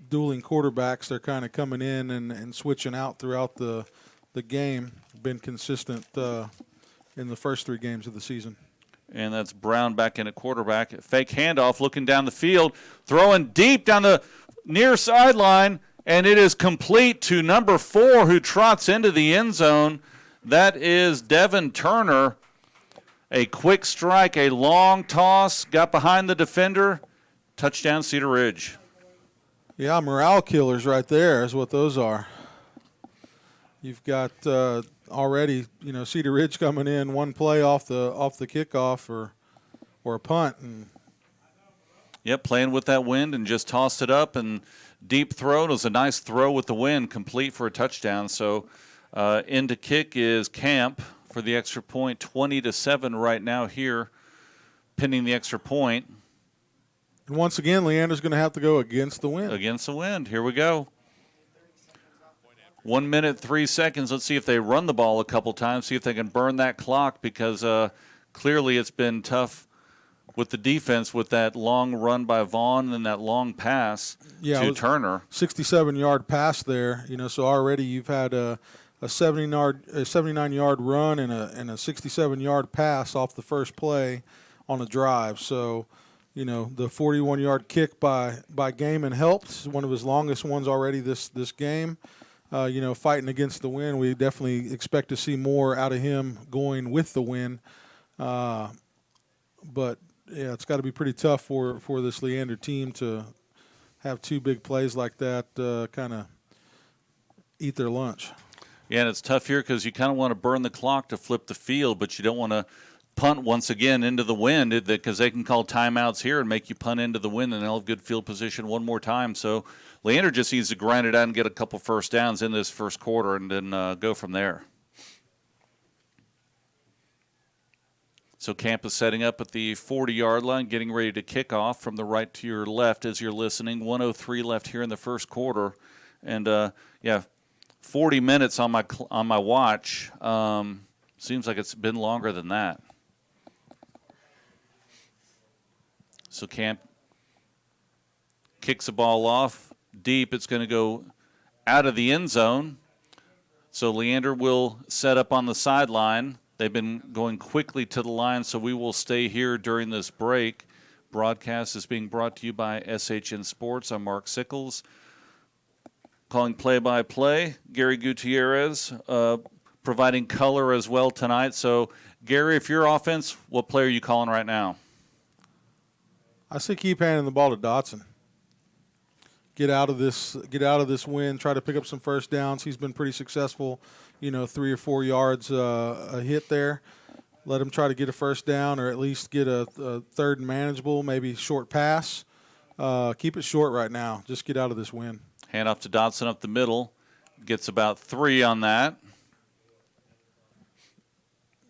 dueling quarterbacks. They're kind of coming in and switching out throughout the game. Been consistent in the first 3 games of the season.
And that's Brown back in at quarterback. Fake handoff, looking down the field, throwing deep down the near sideline, and it is complete to number 4, who trots into the end zone. That is Devin Turner. A quick strike, a long toss, got behind the defender. Touchdown, Cedar Ridge.
Yeah, morale killers right there is what those are. You've got already, Cedar Ridge coming in, one play off the kickoff or a punt, and
yep, playing with that wind and just tossed it up, and deep throw. It was a nice throw with the wind, complete for a touchdown. So into kick is Camp for the extra point, 20-7 right now here, pinning the extra point.
And once again, Leander's going to have to go against the wind.
Against the wind. Here we go. 1 minute, 3 seconds. Let's see if they run the ball a couple times, see if they can burn that clock, because clearly it's been tough with the defense with that long run by Vaughn and that long pass to Turner.
67-yard pass there. So already you've had a 79-yard run and a 67-yard pass off the first play on a drive. So, the 41-yard kick by Gaiman helped. One of his longest ones already this game. Fighting against the wind, we definitely expect to see more out of him going with the wind. But yeah, it's got to be pretty tough for this Leander team to have 2 big plays like that kind of eat their lunch.
Yeah, and it's tough here because you kind of want to burn the clock to flip the field, but you don't want to punt once again into the wind, because they can call timeouts here and make you punt into the wind, and they'll have good field position one more time. So Leander just needs to grind it out and get a couple first downs in this first quarter and then go from there. So Camp is setting up at the 40-yard line, getting ready to kick off from the right to your left as you're listening. 1:03 left here in the first quarter. And, 40 minutes on my watch. Seems like it's been longer than that. So Camp kicks the ball off deep. It's going to go out of the end zone. So Leander will set up on the sideline. They've been going quickly to the line, so we will stay here during this break. Broadcast is being brought to you by SHN Sports. I'm Mark Sickles. Calling play-by-play, Gary Gutierrez, providing color as well tonight. So, Gary, if you're offense, what play are you calling right now?
I say keep handing the ball to Dotson. Get out of this win. Try to pick up some first downs. He's been pretty successful. 3 or 4 yards a hit there. Let him try to get a first down or at least get a third and manageable, maybe short pass. Keep it short right now. Just get out of this win.
Hand off to Dotson up the middle. Gets about 3 on that.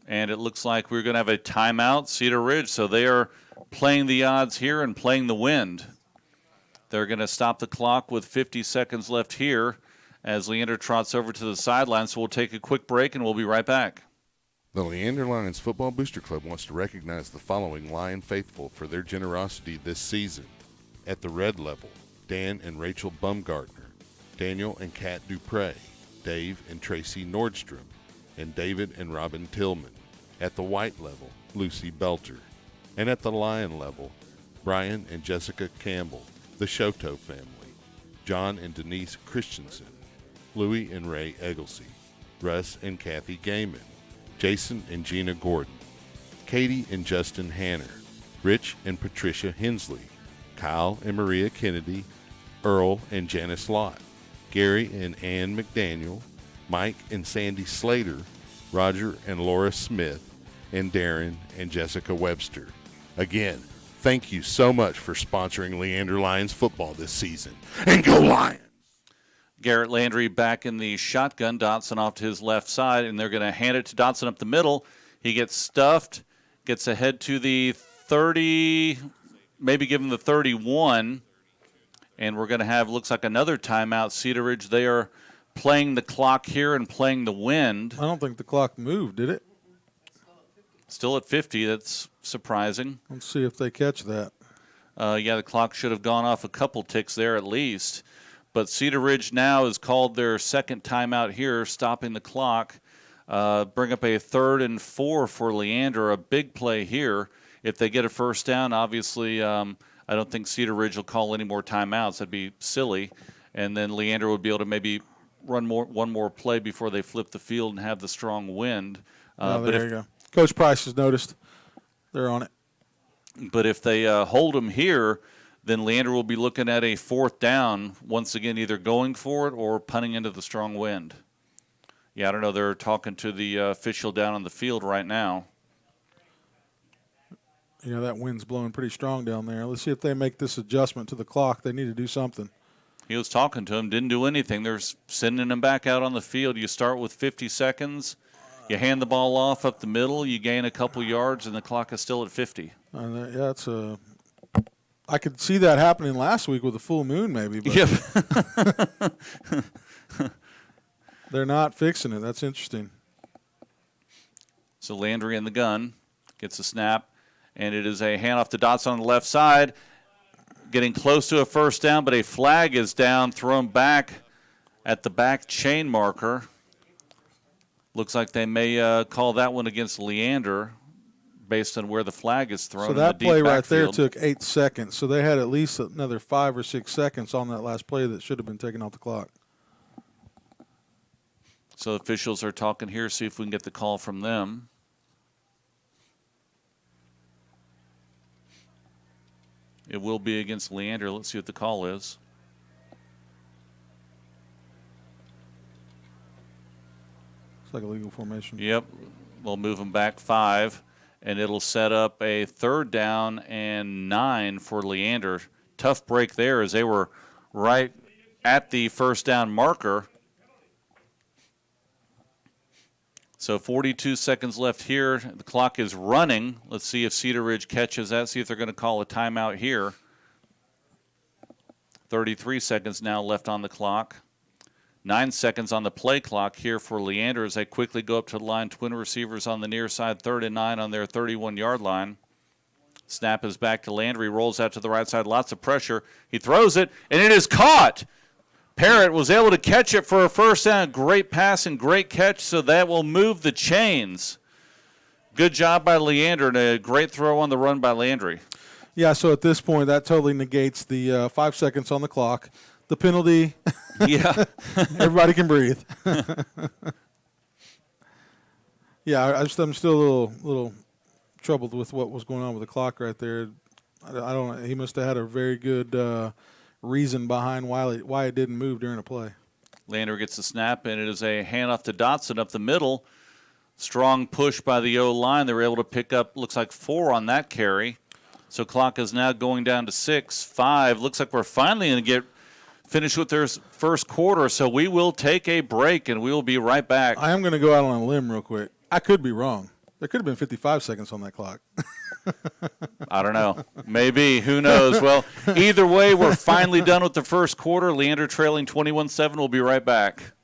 And it looks like we're going to have a timeout, Cedar Ridge. So they are playing the odds here and playing the wind. They're going to stop the clock with 50 seconds left here as Leander trots over to the sideline. So we'll take a quick break and we'll be right back.
The Leander Lions Football Booster Club wants to recognize the following Lion faithful for their generosity this season. At the red level, Dan and Rachel Bumgartner, Daniel and Kat Dupre, Dave and Tracy Nordstrom, and David and Robin Tillman. At the white level, Lucy Belter. And at the lion level, Brian and Jessica Campbell, the Shoto family, John and Denise Christensen, Louie and Ray Egglesey, Russ and Kathy Gaiman, Jason and Gina Gordon, Katie and Justin Hanner, Rich and Patricia Hensley, Kyle and Maria Kennedy, Earl and Janice Lott, Gary and Ann McDaniel, Mike and Sandy Slater, Roger and Laura Smith, and Darren and Jessica Webster. Again, thank you so much for sponsoring Leander Lions football this season. And go Lions!
Garrett Landry back in the shotgun. Dotson off to his left side, and they're going to hand it to Dotson up the middle. He gets stuffed, gets ahead to the 30, maybe give him the 31. And we're going to have, looks like, another timeout. Cedar Ridge, they are playing the clock here and playing the wind.
I don't think the clock moved, did it?
Still at 50. That's surprising.
Let's see if they catch that.
Yeah, the clock should have gone off a couple ticks there at least. But Cedar Ridge now has called their second timeout here, stopping the clock. Bring up a 3rd and 4 for Leander, a big play here. If they get a first down, obviously I don't think Cedar Ridge will call any more timeouts. That'd be silly. And then Leander would be able to maybe run one more play before they flip the field and have the strong wind.
There you go. Coach Price has noticed. They're on it.
But if they hold them here, then Leander will be looking at a 4th down, once again either going for it or punting into the strong wind. Yeah, I don't know. They're talking to the official down on the field right now.
You know, that wind's blowing pretty strong down there. Let's see if they make this adjustment to the clock. They need to do something.
He was talking to him, didn't do anything. They're sending him back out on the field. You start with 50 seconds. You hand the ball off up the middle. You gain a couple yards, and the clock is still at 50.
Yeah, I could see that happening last week with a full moon maybe. But
Yep.
They're not fixing it. That's interesting.
So Landry in the gun gets a snap, and it is a handoff to Dotson on the left side. Getting close to a first down, but a flag is down, thrown back at the back chain marker. Looks like they may call that one against Leander based on where the flag is thrown.
So that play right there took 8 seconds. So they had at least another 5 or 6 seconds on that last play that should have been taken off the clock.
So officials are talking here, see if we can get the call from them. It will be against Leander. Let's see what the call is.
It's like a legal formation.
Yep. We'll move them back 5, and it'll set up a 3rd down and 9 for Leander. Tough break there as they were right at the first down marker. So 42 seconds left here. The clock is running. Let's see if Cedar Ridge catches that, see if they're going to call a timeout here. 33 seconds now left on the clock. 9 seconds on the play clock here for Leander as they quickly go up to the line. Twin receivers on the near side, 3rd and 9 on their 31-yard line. Snap is back to Landry, rolls out to the right side, lots of pressure. He throws it, and it is caught. Parrott was able to catch it for a first down. Great pass and great catch, so that will move the chains. Good job by Leander, and a great throw on the run by Landry.
Yeah, so at this point, that totally negates the 5 seconds on the clock. The penalty.
Yeah.
Everybody can breathe. Yeah, I'm still a little troubled with what was going on with the clock right there. I don't know. He must have had a very good reason behind why it didn't move during a play.
Leander gets the snap, and it is a handoff to Dotson up the middle. Strong push by the O-line. They were able to pick up, looks like 4 on that carry. So clock is now going down to 6, 5. Looks like we're finally going to get finished with their first quarter. So we will take a break, and we will be right back.
I am going to go out on a limb real quick. I could be wrong. There could have been 55 seconds on that clock.
I don't know. Maybe. Who knows? Well, either way, we're finally done with the first quarter. Leander trailing 21-7. We'll be right back.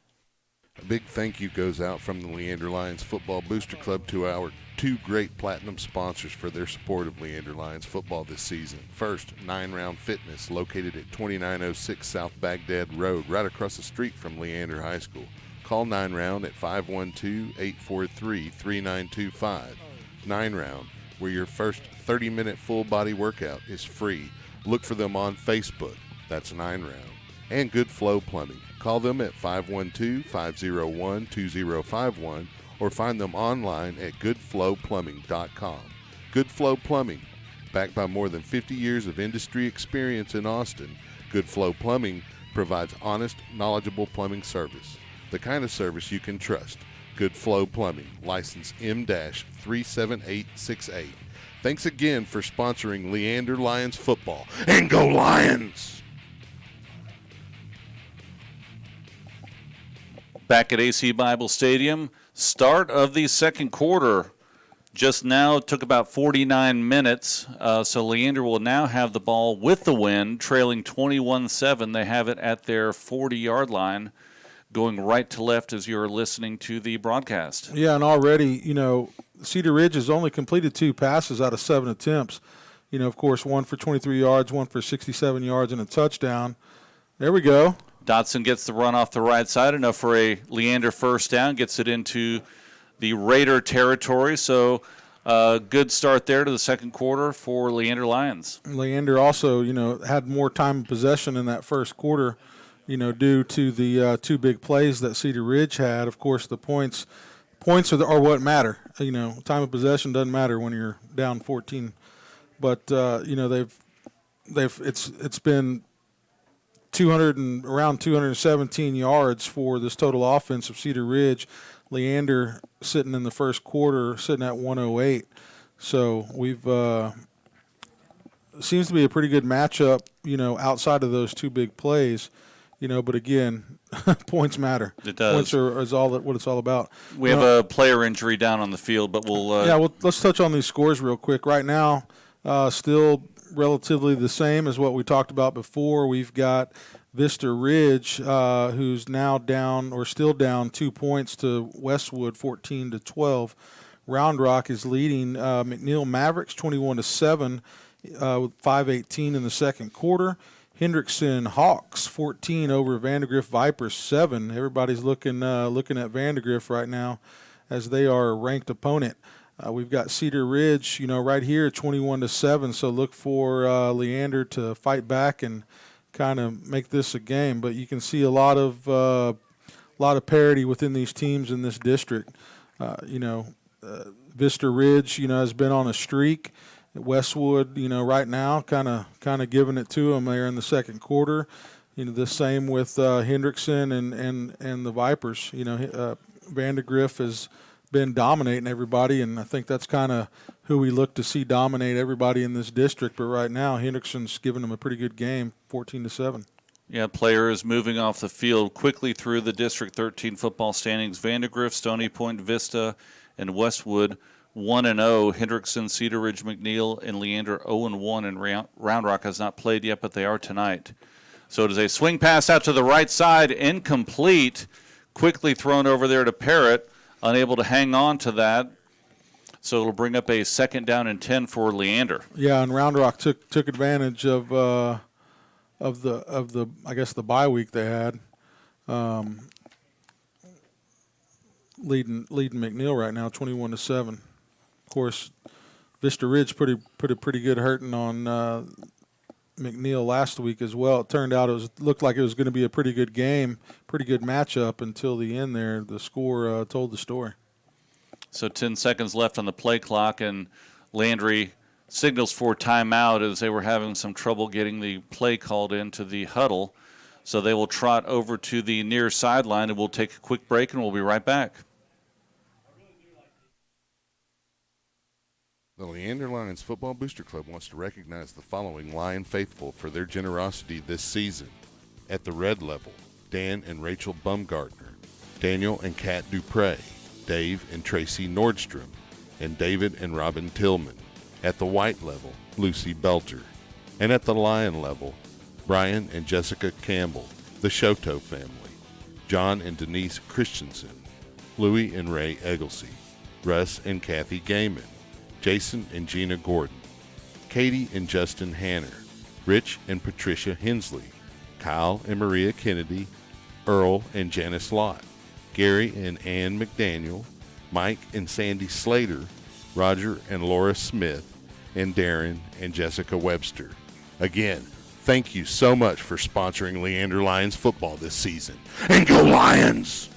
A big thank you goes out from the Leander Lions Football Booster Club to our 2 great platinum sponsors for their support of Leander Lions football this season. First, 9 Round Fitness, located at 2906 South Baghdad Road, right across the street from Leander High School. Call 9 Round at 512-843-3925. 9 Round, where your first 30-minute full-body workout is free. Look for them on Facebook. That's 9 Round. And Good Flow Plumbing. Call them at 512-501-2051 or find them online at goodflowplumbing.com. Good Flow Plumbing, backed by more than 50 years of industry experience in Austin, Good Flow Plumbing provides honest, knowledgeable plumbing service. The kind of service you can trust. Good Flow Plumbing, license M-37868. Thanks again for sponsoring Leander Lions football. And go Lions!
Back at AC Bible Stadium, start of the second quarter. Just now took about 49 minutes, so Leander will now have the ball with the wind, trailing 21-7. They have it at their 40-yard line, going right to left as you're listening to the broadcast.
Yeah, and already, you know, Cedar Ridge has only completed 2 passes out of 7 attempts. Of course, 1 for 23 yards, 1 for 67 yards, and a touchdown. There we go.
Dotson gets the run off the right side, enough for a Leander first down, gets it into the Raider territory. So good start there to the second quarter for Leander Lions.
Leander also, had more time of possession in that first quarter, due to the 2 big plays that Cedar Ridge had. Of course, the points are what matter. Time of possession doesn't matter when you're down 14. But it's been around 217 yards for this total offense of Cedar Ridge. Leander sitting in the first quarter, sitting at 108. So we've seems to be a pretty good matchup, outside of those 2 big plays. But again, points matter.
It does.
Points is what it's all about.
We have a player injury down on the field, but we'll.
Let's touch on these scores real quick. Right now, still relatively the same as what we talked about before. We've got Vista Ridge, who's now still down 2 points to Westwood, 14-12. Round Rock is leading McNeil Mavericks 21-7, with 5:18 in the second quarter. Hendrickson Hawks 14 over Vandergrift Vipers 7. Everybody's looking at Vandergrift right now, as they are a ranked opponent. We've got Cedar Ridge, right here, 21-7. So look for Leander to fight back and kind of make this a game. But you can see a lot of parity within these teams in this district. Vista Ridge, has been on a streak. Westwood, right now, kind of giving it to them there in the second quarter. The same with Hendrickson and the Vipers. Vandergrift has been dominating everybody, and I think that's kind of who we look to see dominate everybody in this district. But right now, Hendrickson's giving them a pretty good game, 14-7.
Yeah, players moving off the field quickly through the District 13 football standings. Vandergrift, Stony Point, Vista, and Westwood 1-0. Hendrickson, Cedar Ridge, McNeil, and Leander 0-1, and Round Rock has not played yet, but they are tonight. So it is a swing pass out to the right side, incomplete, quickly thrown over there to Parrott, unable to hang on to that. So it'll bring up a 2nd down and 10 for Leander.
Yeah, and Round Rock took advantage of the I guess the bye week they had, leading McNeil right now 21-7. Of course, Vista Ridge put a pretty good hurting on McNeil last week as well. It turned out looked like it was going to be a pretty good game, pretty good matchup until the end there. The score told the story.
So 10 seconds left on the play clock, and Landry signals for timeout as they were having some trouble getting the play called into the huddle. So they will trot over to the near sideline, and we'll take a quick break, and we'll be right back.
The Leander Lions Football Booster Club wants to recognize the following Lion faithful for their generosity this season. At the red level, Dan and Rachel Bumgartner, Daniel and Kat Dupre, Dave and Tracy Nordstrom, and David and Robin Tillman. At the white level, Lucy Belter. And at the lion level, Brian and Jessica Campbell, the Shoto family, John and Denise Christensen, Louie and Ray Egglesey, Russ and Kathy Gaiman, Jason and Gina Gordon, Katie and Justin Hanner, Rich and Patricia Hensley, Kyle and Maria Kennedy, Earl and Janice Lott, Gary and Ann McDaniel, Mike and Sandy Slater, Roger and Laura Smith, and Darren and Jessica Webster. Again, thank you so much for sponsoring Leander Lions football this season. And go Lions!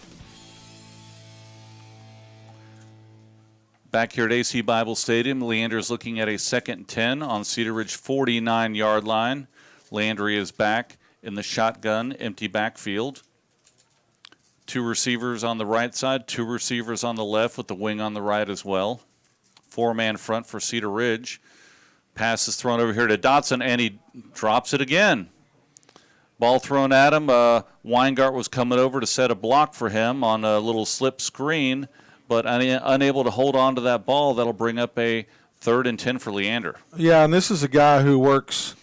Back here at AC Bible Stadium, Leander's looking at a 2nd and 10 on Cedar Ridge 49-yard line. Landry is back in the shotgun, empty backfield. 2 receivers on the right side, 2 receivers on the left with the wing on the right as well. 4-man front for Cedar Ridge. Pass is thrown over here to Dotson, and he drops it again. Ball thrown at him. Weingart was coming over to set a block for him on a little slip screen, but unable to hold on to that ball. That'll bring up a 3rd and 10 for Leander.
Yeah, and this is a guy who works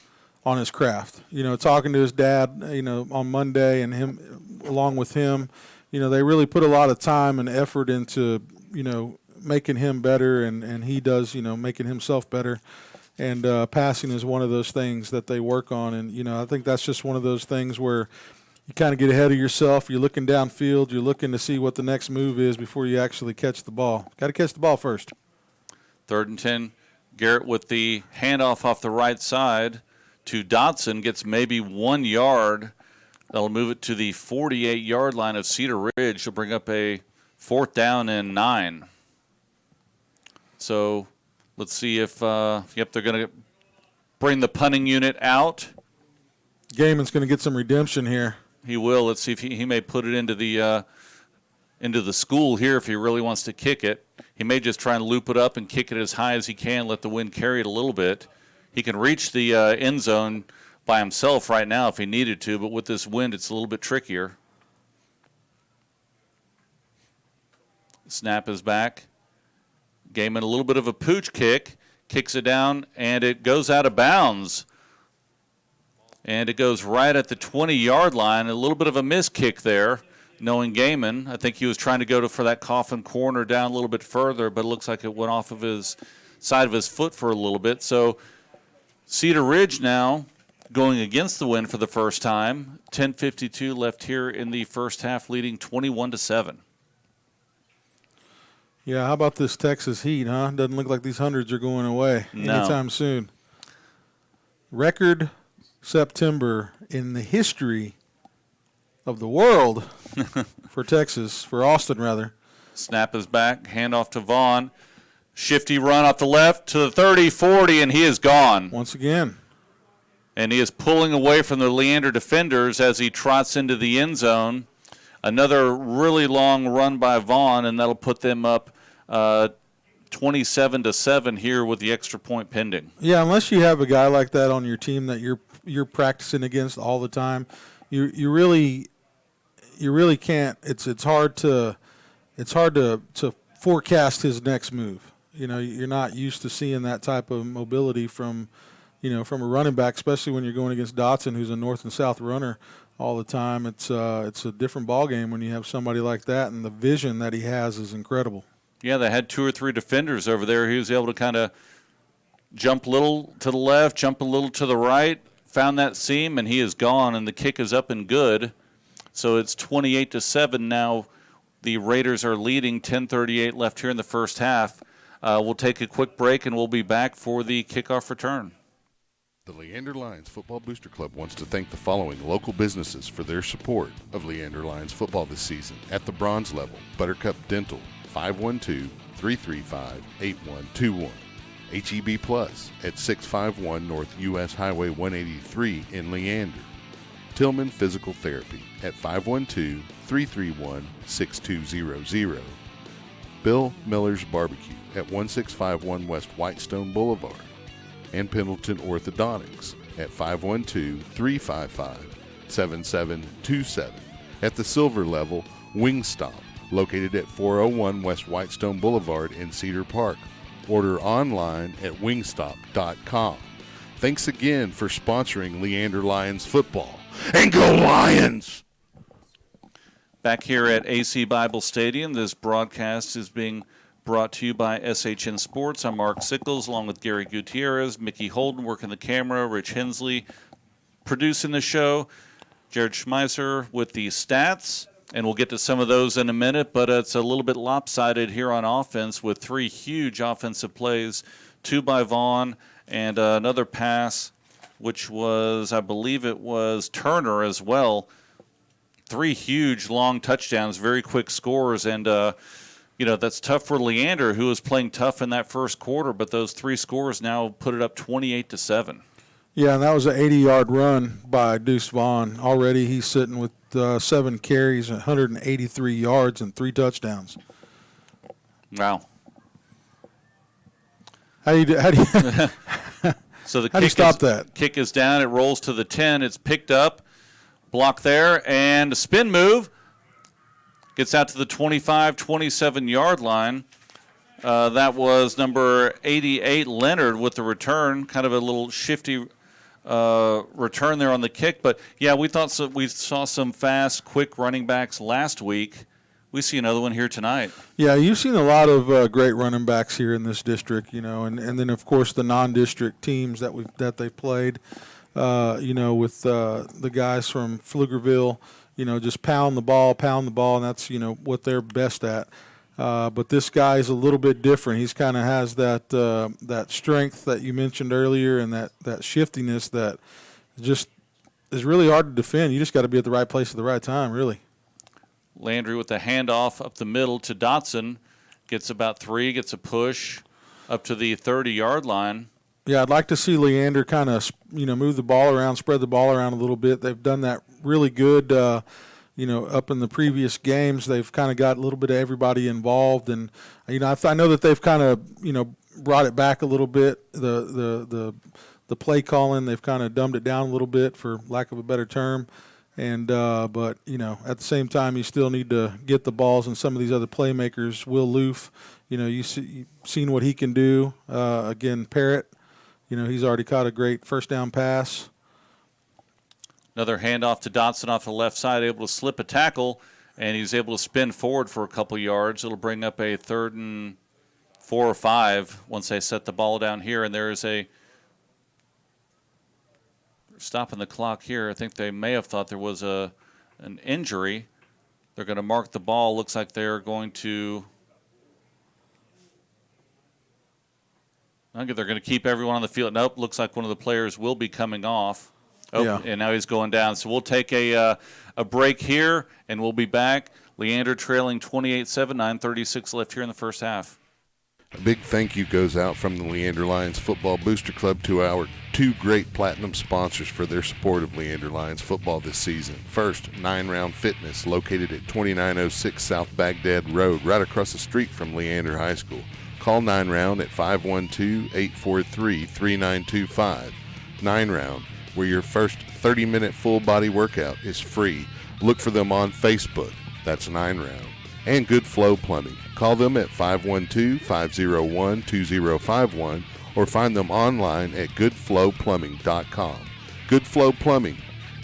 on his craft. Talking to his dad, on Monday, and him, along with him, they really put a lot of time and effort into, making him better, and he does, making himself better. And passing is one of those things that they work on. And, I think that's just one of those things where you kind of get ahead of yourself. You're looking downfield. You're looking to see what the next move is before you actually catch the ball. Got to catch the ball first.
3rd and 10. Garrett with the handoff off the right side to Dotson. Gets maybe 1 yard. That'll move it to the 48-yard line of Cedar Ridge. She'll bring up a 4th down and 9. So let's see if, they're going to bring the punting unit out.
Gaiman's going to get some redemption here.
He will. Let's see if he may put it into the school here if he really wants to kick it. He may just try and loop it up and kick it as high as he can, let the wind carry it a little bit. He can reach the end zone by himself right now if he needed to, but with this wind, it's a little bit trickier. Snap is back. Gaiman a little bit of a pooch kick, kicks it down, and it goes out of bounds. And it goes right at the 20-yard line. A little bit of a miss kick there, knowing Gaiman. I think he was trying to go for that coffin corner down a little bit further, but it looks like it went off of his side of his foot for a little bit. So Cedar Ridge now going against the wind for the first time. 10:52 left here in the first half, leading 21-7.
Yeah, how about this Texas heat, huh? Doesn't look like these hundreds are going away anytime soon. Record September in the history of the world for Texas, for Austin rather.
Snap is back, handoff to Vaughn. Shifty run off the left to the 30, 40, and he is gone.
Once again.
And he is pulling away from the Leander defenders as he trots into the end zone. Another really long run by Vaughn, and that'll put them up 27-7 here with the extra point pending.
Yeah, unless you have a guy like that on your team that you're practicing against all the time, you really can't. It's hard to forecast his next move. You're not used to seeing that type of mobility from a running back, especially when you're going against Dotson, who's a north and south runner all the time. It's a different ball game when you have somebody like that, and the vision that he has is incredible.
Yeah, they had 2 or 3 defenders over there. He was able to kind of jump a little to the left, jump a little to the right, found that seam, and he is gone, and the kick is up and good. So it's 28-7 now. The Raiders are leading, 10:38 left here in the first half. We'll take a quick break, and we'll be back for the kickoff return.
The Leander Lions Football Booster Club wants to thank the following local businesses for their support of Leander Lions football this season. At the bronze level, Buttercup Dental, 512-335-8121. HEB Plus at 651 North U.S. Highway 183 in Leander. Tillman Physical Therapy at 512-331-6200. Bill Miller's Barbecue at 1651 West Whitestone Boulevard. And Pendleton Orthodontics at 512-355-7727. At the silver level, Wingstop, located at 401 West Whitestone Boulevard in Cedar Park. Order online at wingstop.com. Thanks again for sponsoring Leander Lions football. And go Lions!
Back here at AC Bible Stadium, this broadcast is being brought to you by SHN Sports. I'm Mark Sickles, along with Gary Gutierrez, Mickey Holden working the camera, Rich Hensley producing the show, Jared Schmeiser with the stats, and we'll get to some of those in a minute, but it's a little bit lopsided here on offense with 3 huge offensive plays, 2 by Vaughn, and another pass, which was, I believe it was Turner as well. 3 huge, long touchdowns, very quick scores, and that's tough for Leander, who was playing tough in that first quarter, but those 3 scores now put it up 28-7.
Yeah, and that was an 80-yard run by Deuce Vaughn. Already he's sitting with 7 carries, 183 yards, and 3 touchdowns.
Wow.
How do you
So the
how do you stop that?
Kick is down. It rolls to the 10. It's picked up. Block there, and a spin move. Gets out to the 25, 27-yard line. That was number 88, Leonard, with the return. Kind of a little shifty return there on the kick. But, yeah, we saw some fast, quick running backs last week We see another one here tonight.
Yeah, you've seen a lot of great running backs here in this district, and then of course the non-district teams that they've played, with the guys from Pflugerville, just pound the ball, and that's what they're best at. But this guy is a little bit different. He's kind of has that strength that you mentioned earlier, and that shiftiness that just is really hard to defend. You just got to be at the right place at the right time, really.
Landry with the handoff up the middle to Dotson. Gets about 3, gets a push up to the 30-yard line.
Yeah, I'd like to see Leander kind of, move the ball around, spread the ball around a little bit. They've done that really good, up in the previous games. They've kind of got a little bit of everybody involved. And, I know that they've kind of, brought it back a little bit, the play calling. They've kind of dumbed it down a little bit, for lack of a better term. And but at the same time, you still need to get the balls. And some of these other playmakers, Will Loof, you've seen what he can do. Again, Parrott, he's already caught a great first down pass.
Another handoff to Dotson off the left side, able to slip a tackle, and he's able to spin forward for a couple yards. It'll bring up a 3rd and 4 or 5 once they set the ball down here. And there is a stopping the clock here. I think they may have thought there was an injury. They're going to mark the ball. Looks like they're going to. I think they're going to keep everyone on the field. Nope. Looks like one of the players will be coming off. Oh, yeah. And now he's going down. So we'll take a break here, and we'll be back. Leander trailing 28-7, 9:36 left here in the first half.
A big thank you goes out from the Leander Lions Football Booster Club to our 2 great platinum sponsors for their support of Leander Lions football this season. First, 9 Round Fitness, located at 2906 South Baghdad Road, right across the street from Leander High School. Call 9 Round at 512-843-3925. 9 Round, where your first 30-minute full body workout is free. Look for them on Facebook. That's 9 Round. And Good Flow Plumbing. Call them at 512-501-2051 or find them online at goodflowplumbing.com. Good Flow Plumbing,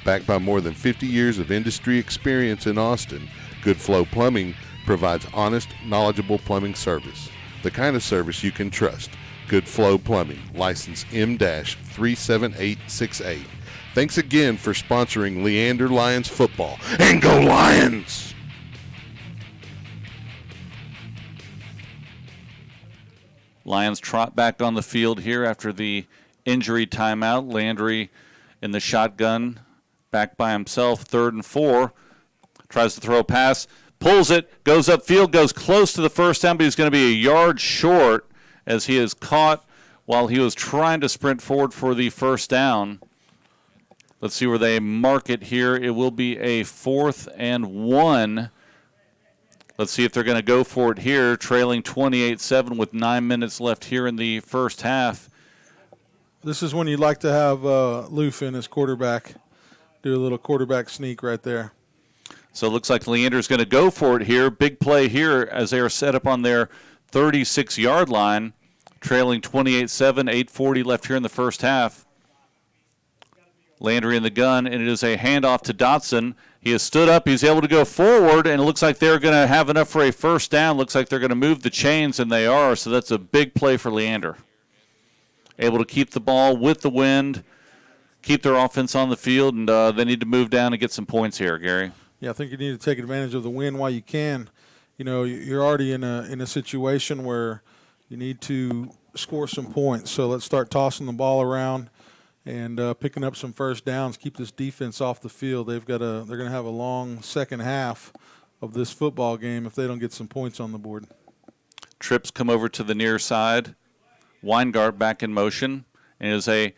backed by more than 50 years of industry experience in Austin, Good Flow Plumbing provides honest, knowledgeable plumbing service. The kind of service you can trust. Good Flow Plumbing, license M-37868. Thanks again for sponsoring Leander Lions football. And go Lions!
Lions trot back on the field here after the injury timeout. Landry in the shotgun, back by himself, 3rd and 4. Tries to throw a pass, pulls it, goes upfield, goes close to the first down, but he's going to be a yard short as he is caught while he was trying to sprint forward for the first down. Let's see where they mark it here. It will be a 4th and 1. Let's see if they're going to go for it here, trailing 28-7 with 9 minutes left here in the first half.
This is when you'd like to have Loof in as quarterback. Do a little quarterback sneak right there.
So it looks like Leander's going to go for it here. Big play here as they are set up on their 36-yard line, trailing 28-7, 8:40 left here in the first half. Landry in the gun, and it is a handoff to Dotson. He has stood up. He's able to go forward, and it looks like they're going to have enough for a first down. Looks like they're going to move the chains, and they are, so that's a big play for Leander. Able to keep the ball with the wind, keep their offense on the field, and they need to move down and get some points here, Gary.
Yeah, I think you need to take advantage of the wind while you can. You're already in a situation where you need to score some points, so let's start tossing the ball around and picking up some first downs, keep this defense off the field. They're going to have a long second half of this football game if they don't get some points on the board.
Trips come over to the near side. Weingart back in motion. And it is a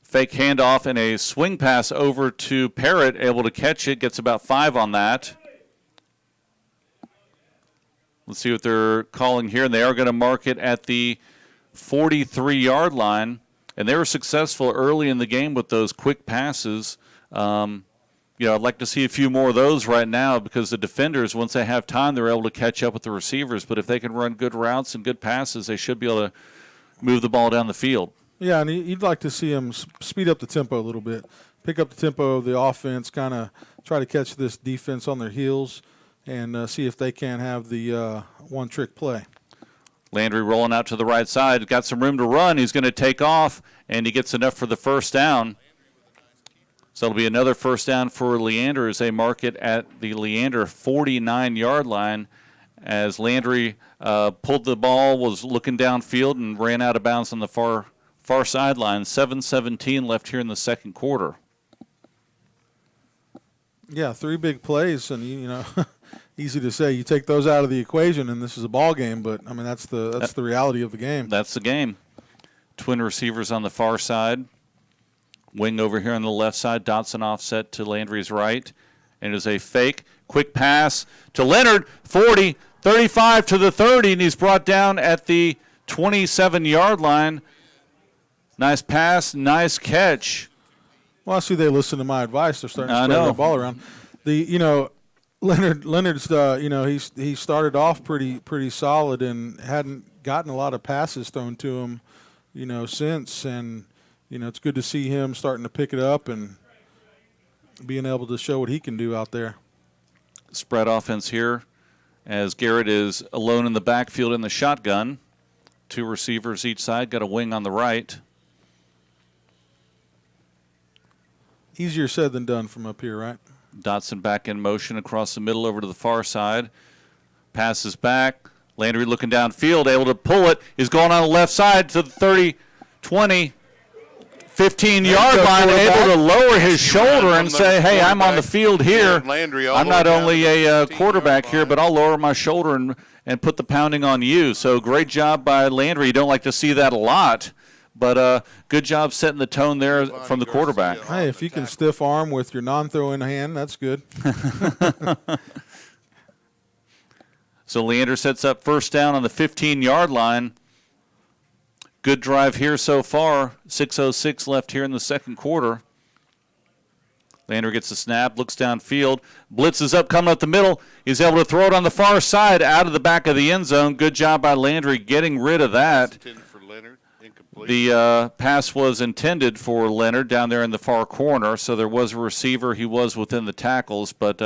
fake handoff and a swing pass over to Parrott, able to catch it, gets about 5 on that. Let's see what they're calling here. And they are going to mark it at the 43-yard line. And they were successful early in the game with those quick passes. I'd like to see a few more of those right now because the defenders, once they have time, they're able to catch up with the receivers. But if they can run good routes and good passes, they should be able to move the ball down the field.
Yeah, and you'd like to see them speed up the tempo a little bit, pick up the tempo of the offense, kind of try to catch this defense on their heels. and see if they can have the one-trick play.
Landry rolling out to the right side. Got some room to run. He's going to take off, and he gets enough for the first down. So it'll be another first down for Leander as they mark it at the Leander 49-yard line as Landry pulled the ball, was looking downfield, and ran out of bounds on the far sideline. 7:17 left here in the second quarter.
Yeah, 3 big plays, and you know, easy to say. You take those out of the equation, and this is a ball game. But I mean, that's the reality of the game.
That's the game. Twin receivers on the far side. Wing over here on the left side. Dotson offset to Landry's right. And it is a fake. Quick pass to Leonard. 40, 35 to the 30, and he's brought down at the 27-yard line. Nice pass, nice catch.
Well, I see they listen to my advice. They're starting to spread the ball around. Leonard's he started off pretty solid and hadn't gotten a lot of passes thrown to him, since, and it's good to see him starting to pick it up and being able to show what he can do out there.
Spread offense here as Garrett is alone in the backfield in the shotgun. 2 receivers each side, got a wing on the right.
Easier said than done from up here, right?
Dotson back in motion across the middle over to the far side. Passes back. Landry looking downfield, able to pull it. He's going on the left side to the 30, 20, 15-yard line, able to lower his shoulder and say, hey, I'm on the field here. I'm not only a quarterback here, but I'll lower my shoulder and put the pounding on you. So great job by Landry. You don't like to see that a lot. But good job setting the tone there from the quarterback.
Hey, if you can stiff arm with your non-throwing hand, that's good.
So Leander sets up first down on the 15-yard line. Good drive here so far. 6:06 left here in the second quarter. Leander gets the snap, looks downfield. Blitz is up, coming up the middle. He's able to throw it on the far side out of the back of the end zone. Good job by Landry getting rid of that. The pass was intended for Leonard down there in the far corner, so there was a receiver. He was within the tackles, but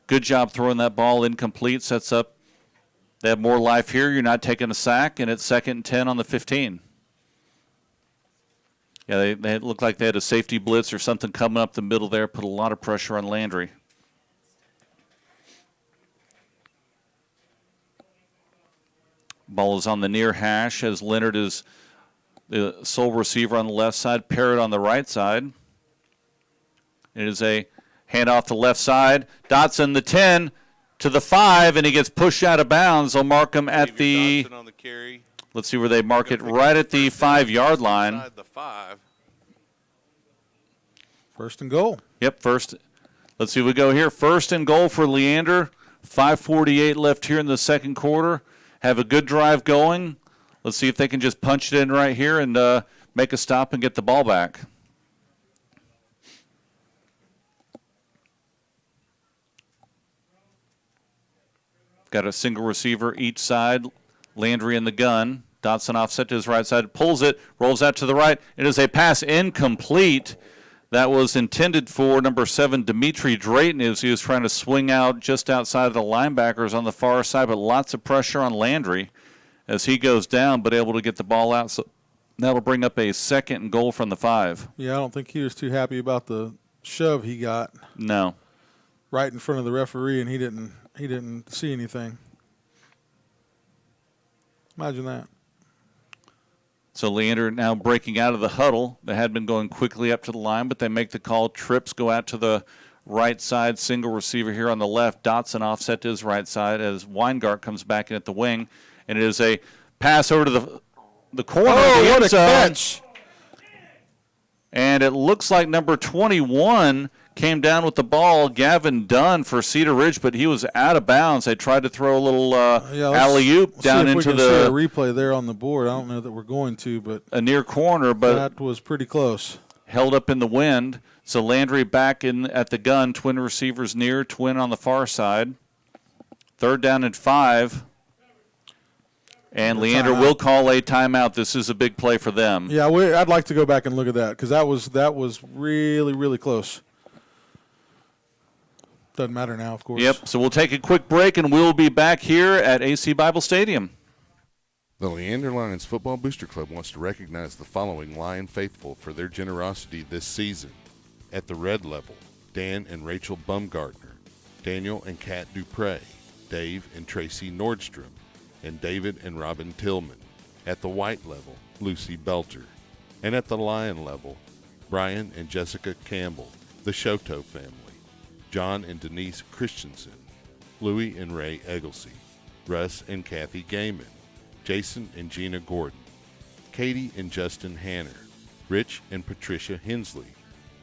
good job throwing that ball incomplete. Sets up, they have more life here. You're not taking a sack, and it's 2nd and 10 on the 15. Yeah, they looked like they had a safety blitz or something coming up the middle there, put a lot of pressure on Landry. Ball is on the near hash as Leonard is the sole receiver on the left side, Parrott on the right side. It is a handoff to left side. Dotson, the 10 to the 5, and he gets pushed out of bounds. They'll mark him at the, let's see where they mark it, right at the 5-yard line.
First and goal.
Yep, first. Let's see, we go here. First and goal for Leander. 5:48 left here in the second quarter. Have a good drive going. Let's see if they can just punch it in right here and make a stop and get the ball back. Got a single receiver each side. Landry in the gun. Dotson offset to his right side. Pulls it. Rolls out to the right. It is a pass incomplete. That was intended for number 7, Dimitri Drayton, as he was trying to swing out just outside of the linebackers on the far side, but lots of pressure on Landry as he goes down, but able to get the ball out. So that'll bring up a 2nd and goal from the 5.
Yeah, I don't think he was too happy about the shove he got.
No.
Right in front of the referee, and he didn't see anything. Imagine that.
So Leander now breaking out of the huddle. They had been going quickly up to the line, but they make the call. Trips go out to the right side. Single receiver here on the left. Dotson offset to his right side as Weingart comes back in at the wing. And it is a pass over to the corner of the end zone.
Catch.
And it looks like number 21 came down with the ball, Gavin Dunn for Cedar Ridge, but he was out of bounds. They tried to throw a little alley-oop down into the
see a replay there on the board. I don't know that we're going to, but
a near corner, but
that was pretty close.
Held up in the wind. So Landry back in at the gun, twin receivers near, twin on the far side. 3rd down and 5. And Leander will call a timeout. This is a big play for them.
Yeah, I'd like to go back and look at that because that was really, really close. doesn't matter now, of course.
Yep. So we'll take a quick break, and we'll be back here at AC Bible Stadium.
The Leander Lions Football Booster Club wants to recognize the following Lion faithful for their generosity this season. At the red level, Dan and Rachel Bumgartner, Daniel and Kat Dupre, Dave and Tracy Nordstrom, and David and Robin Tillman. At the white level, Lucy Belter. And at the lion level, Brian and Jessica Campbell, the Shoto family, John and Denise Christensen, Louie and Ray Egglesey, Russ and Kathy Gaiman, Jason and Gina Gordon, Katie and Justin Hanner, Rich and Patricia Hensley,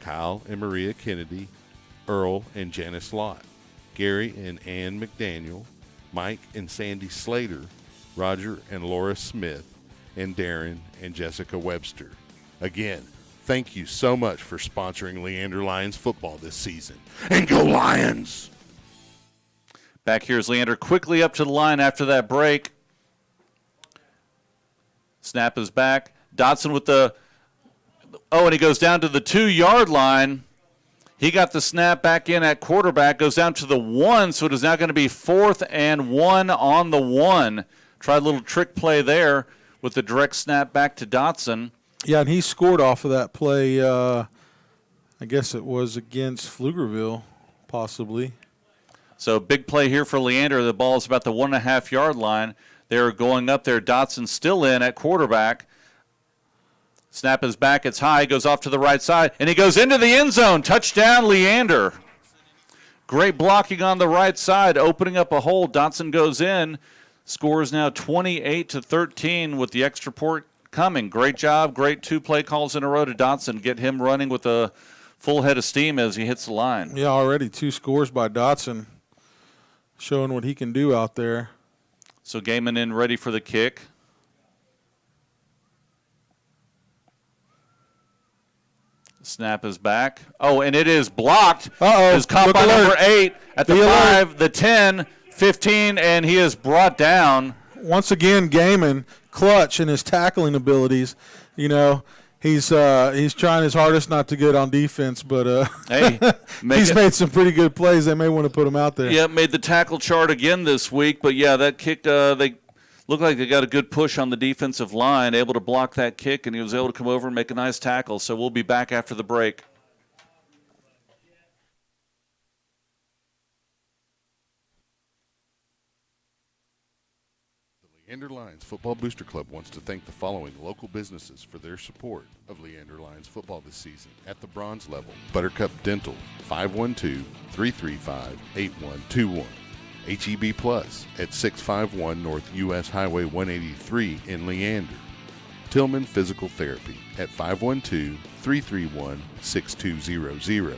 Kyle and Maria Kennedy, Earl and Janice Lott, Gary and Ann McDaniel, Mike and Sandy Slater, Roger and Laura Smith, and Darren and Jessica Webster. Again, thank you so much for sponsoring Leander Lions football this season. And go Lions!
Back here is Leander quickly up to the line after that break. Snap is back. Dotson with the and he goes down to the 2-yard line. He got the snap back in at quarterback, goes down to the 1, so it is now going to be 4th and 1 on the 1. Tried a little trick play there with the direct snap back to Dotson.
Yeah, and he scored off of that play. I guess it was against Pflugerville, possibly.
So big play here for Leander. The ball is about the 1.5-yard line. They're going up there. Dotson still in at quarterback. Snap is back. It's high. Goes off to the right side. And he goes into the end zone. Touchdown, Leander. Great blocking on the right side, opening up a hole. Dotson goes in. Score is now 28-13 with the extra point coming. Great job. Great 2 play calls in a row to Dotson. Get him running with a full head of steam as he hits the line.
Yeah, already 2 scores by Dotson, showing what he can do out there.
So Gaiman in ready for the kick. Snap is back. Oh, and it is blocked. Is caught by number 8 at the 5, the 10, 15, and he is brought down.
Once again, Gaiman, clutch in his tackling abilities. You know, he's trying his hardest not to get on defense, but
hey,
he's made some pretty good plays. They may want to put him out there.
Yeah, made the tackle chart again this week, but yeah, that kick, they look like they got a good push on the defensive line, able to block that kick, and he was able to come over and make a nice tackle. So we'll be back after the break.
Leander Lions Football Booster Club wants to thank the following local businesses for their support of Leander Lions football this season. At the bronze level, Buttercup Dental, 512-335-8121. HEB Plus at 651 North U.S. Highway 183 in Leander. Tillman Physical Therapy at 512-331-6200.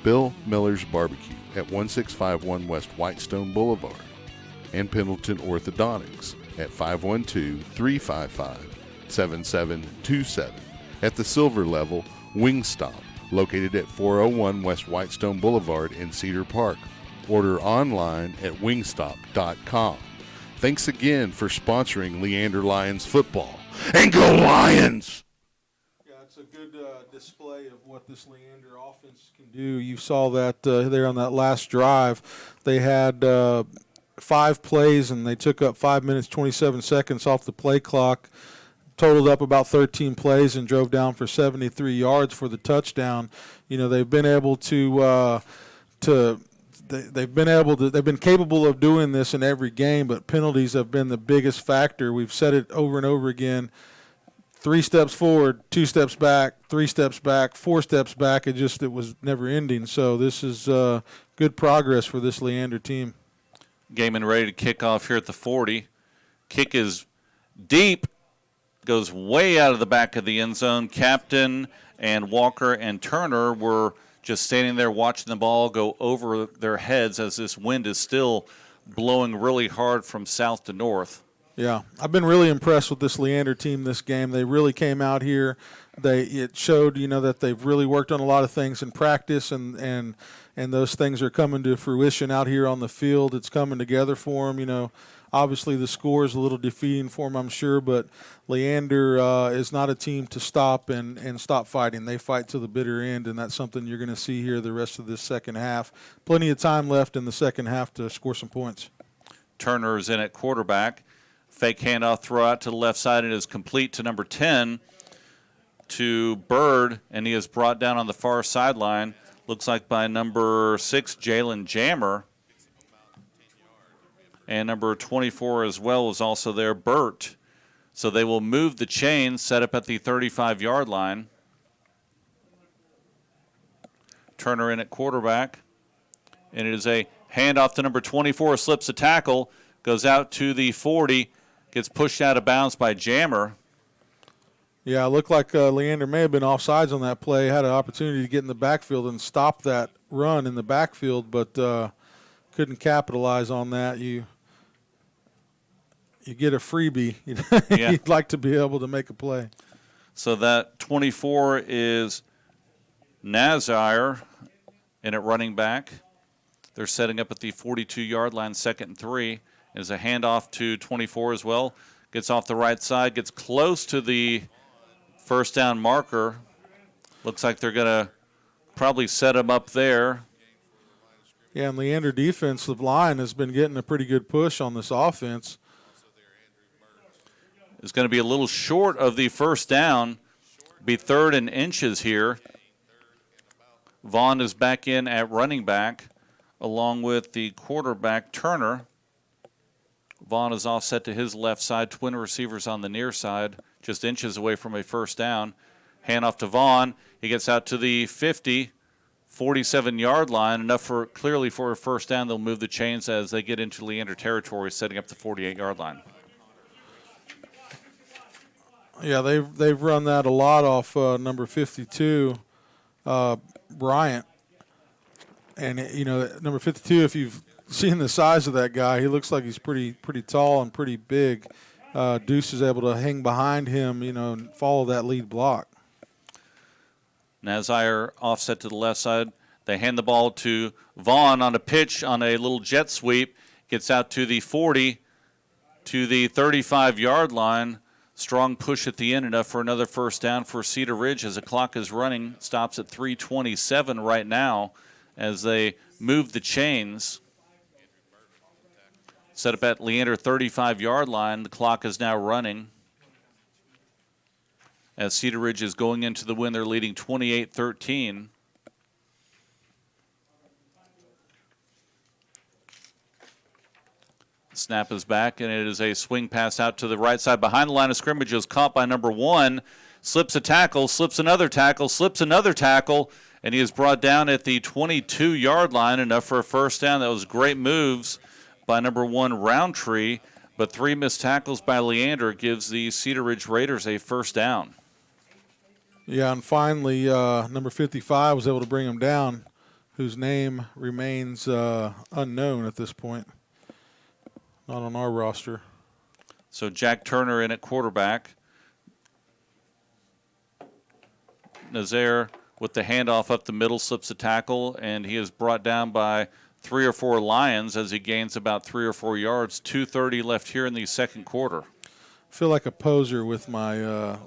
Bill Miller's Barbecue at 1651 West Whitestone Boulevard. And Pendleton Orthodontics at 512-355-7727. At the silver level, Wingstop, located at 401 West Whitestone Boulevard in Cedar Park. Order online at wingstop.com. Thanks again for sponsoring Leander Lions football. And go Lions!
Yeah, it's a good display of what this Leander offense can do. You saw that there on that last drive. They had 5 plays, and they took up 5 minutes, 27 seconds off the play clock, totaled up about 13 plays, and drove down for 73 yards for the touchdown. You know, they've been able to they've been capable of doing this in every game, but penalties have been the biggest factor. We've said it over and over again. 3 steps forward, 2 steps back, 3 steps back, 4 steps back. It was never ending. So this is good progress for this Leander team.
Gaiman ready to kick off here at the 40. Kick is deep, goes way out of the back of the end zone. Captain and Walker and Turner were just standing there watching the ball go over their heads as this wind is still blowing really hard from south to north.
Yeah, I've been really impressed with this Leander team this game. They really came out here. It showed, that they've really worked on a lot of things in practice, and those things are coming to fruition out here on the field. It's coming together for them. Obviously, the score is a little defeating for them, I'm sure, but Leander is not a team to stop and stop fighting. They fight to the bitter end, and that's something you're going to see here the rest of this second half. Plenty of time left in the second half to score some points.
Turner is in at quarterback. Fake handoff throw out to the left side, and is complete to number 10 to Bird, and he is brought down on the far sideline. Looks like by number 6, Jalen Jammer. And number 24 as well is also there, Burt. So they will move the chain, set up at the 35-yard line. Turner in at quarterback. And it is a handoff to number 24, slips a tackle, goes out to the 40, gets pushed out of bounds by Jammer.
Yeah, it looked like Leander may have been offsides on that play, had an opportunity to get in the backfield and stop that run in the backfield, but couldn't capitalize on that. You get a freebie.
Yeah.
You'd like to be able to make a play.
So that 24 is Nazire in at running back. They're setting up at the 42-yard line, 2nd and 3. There's a handoff to 24 as well. Gets off the right side, gets close to the first down marker. Looks like they're going to probably set him up there.
Yeah, and Leander defensive line has been getting a pretty good push on this offense.
It's going to be a little short of the first down. Be 3rd and inches here. Vaughn is back in at running back along with the quarterback Turner. Vaughn is offset to his left side. Twin receivers on the near side, just inches away from a first down. Handoff to Vaughn. He gets out to the 50, 47-yard line, enough for clearly for a first down. They'll move the chains as they get into Leander territory, setting up the 48-yard line.
Yeah, they've run that a lot off number 52, Bryant. And, number 52, if you've seen the size of that guy, he looks like he's pretty tall and pretty big. Deuce is able to hang behind him, and follow that lead block.
Nazire offset to the left side. They hand the ball to Vaughn on a pitch on a little jet sweep. Gets out to the 40, to the 35-yard line. Strong push at the end, enough for another first down for Cedar Ridge as the clock is running. Stops at 3:27 right now as they move the chains. Set up at Leander 35-yard line. The clock is now running. As Cedar Ridge is going into the win, they're leading 28-13. Snap is back, and it is a swing pass out to the right side. Behind the line of scrimmage is caught by number 1. Slips a tackle, slips another tackle, slips another tackle, and he is brought down at the 22-yard line, enough for a first down. That was great moves by number 1, Roundtree, but 3 missed tackles by Leander gives the Cedar Ridge Raiders a first down.
Yeah, and finally, number 55 was able to bring him down, whose name remains unknown at this point. Not on our roster.
So Jack Turner in at quarterback. Nazaire with the handoff up the middle, slips a tackle, and he is brought down by 3 or 4 Lions as he gains about 3 or 4 yards. 2:30 left here in the second quarter.
I feel like a poser with my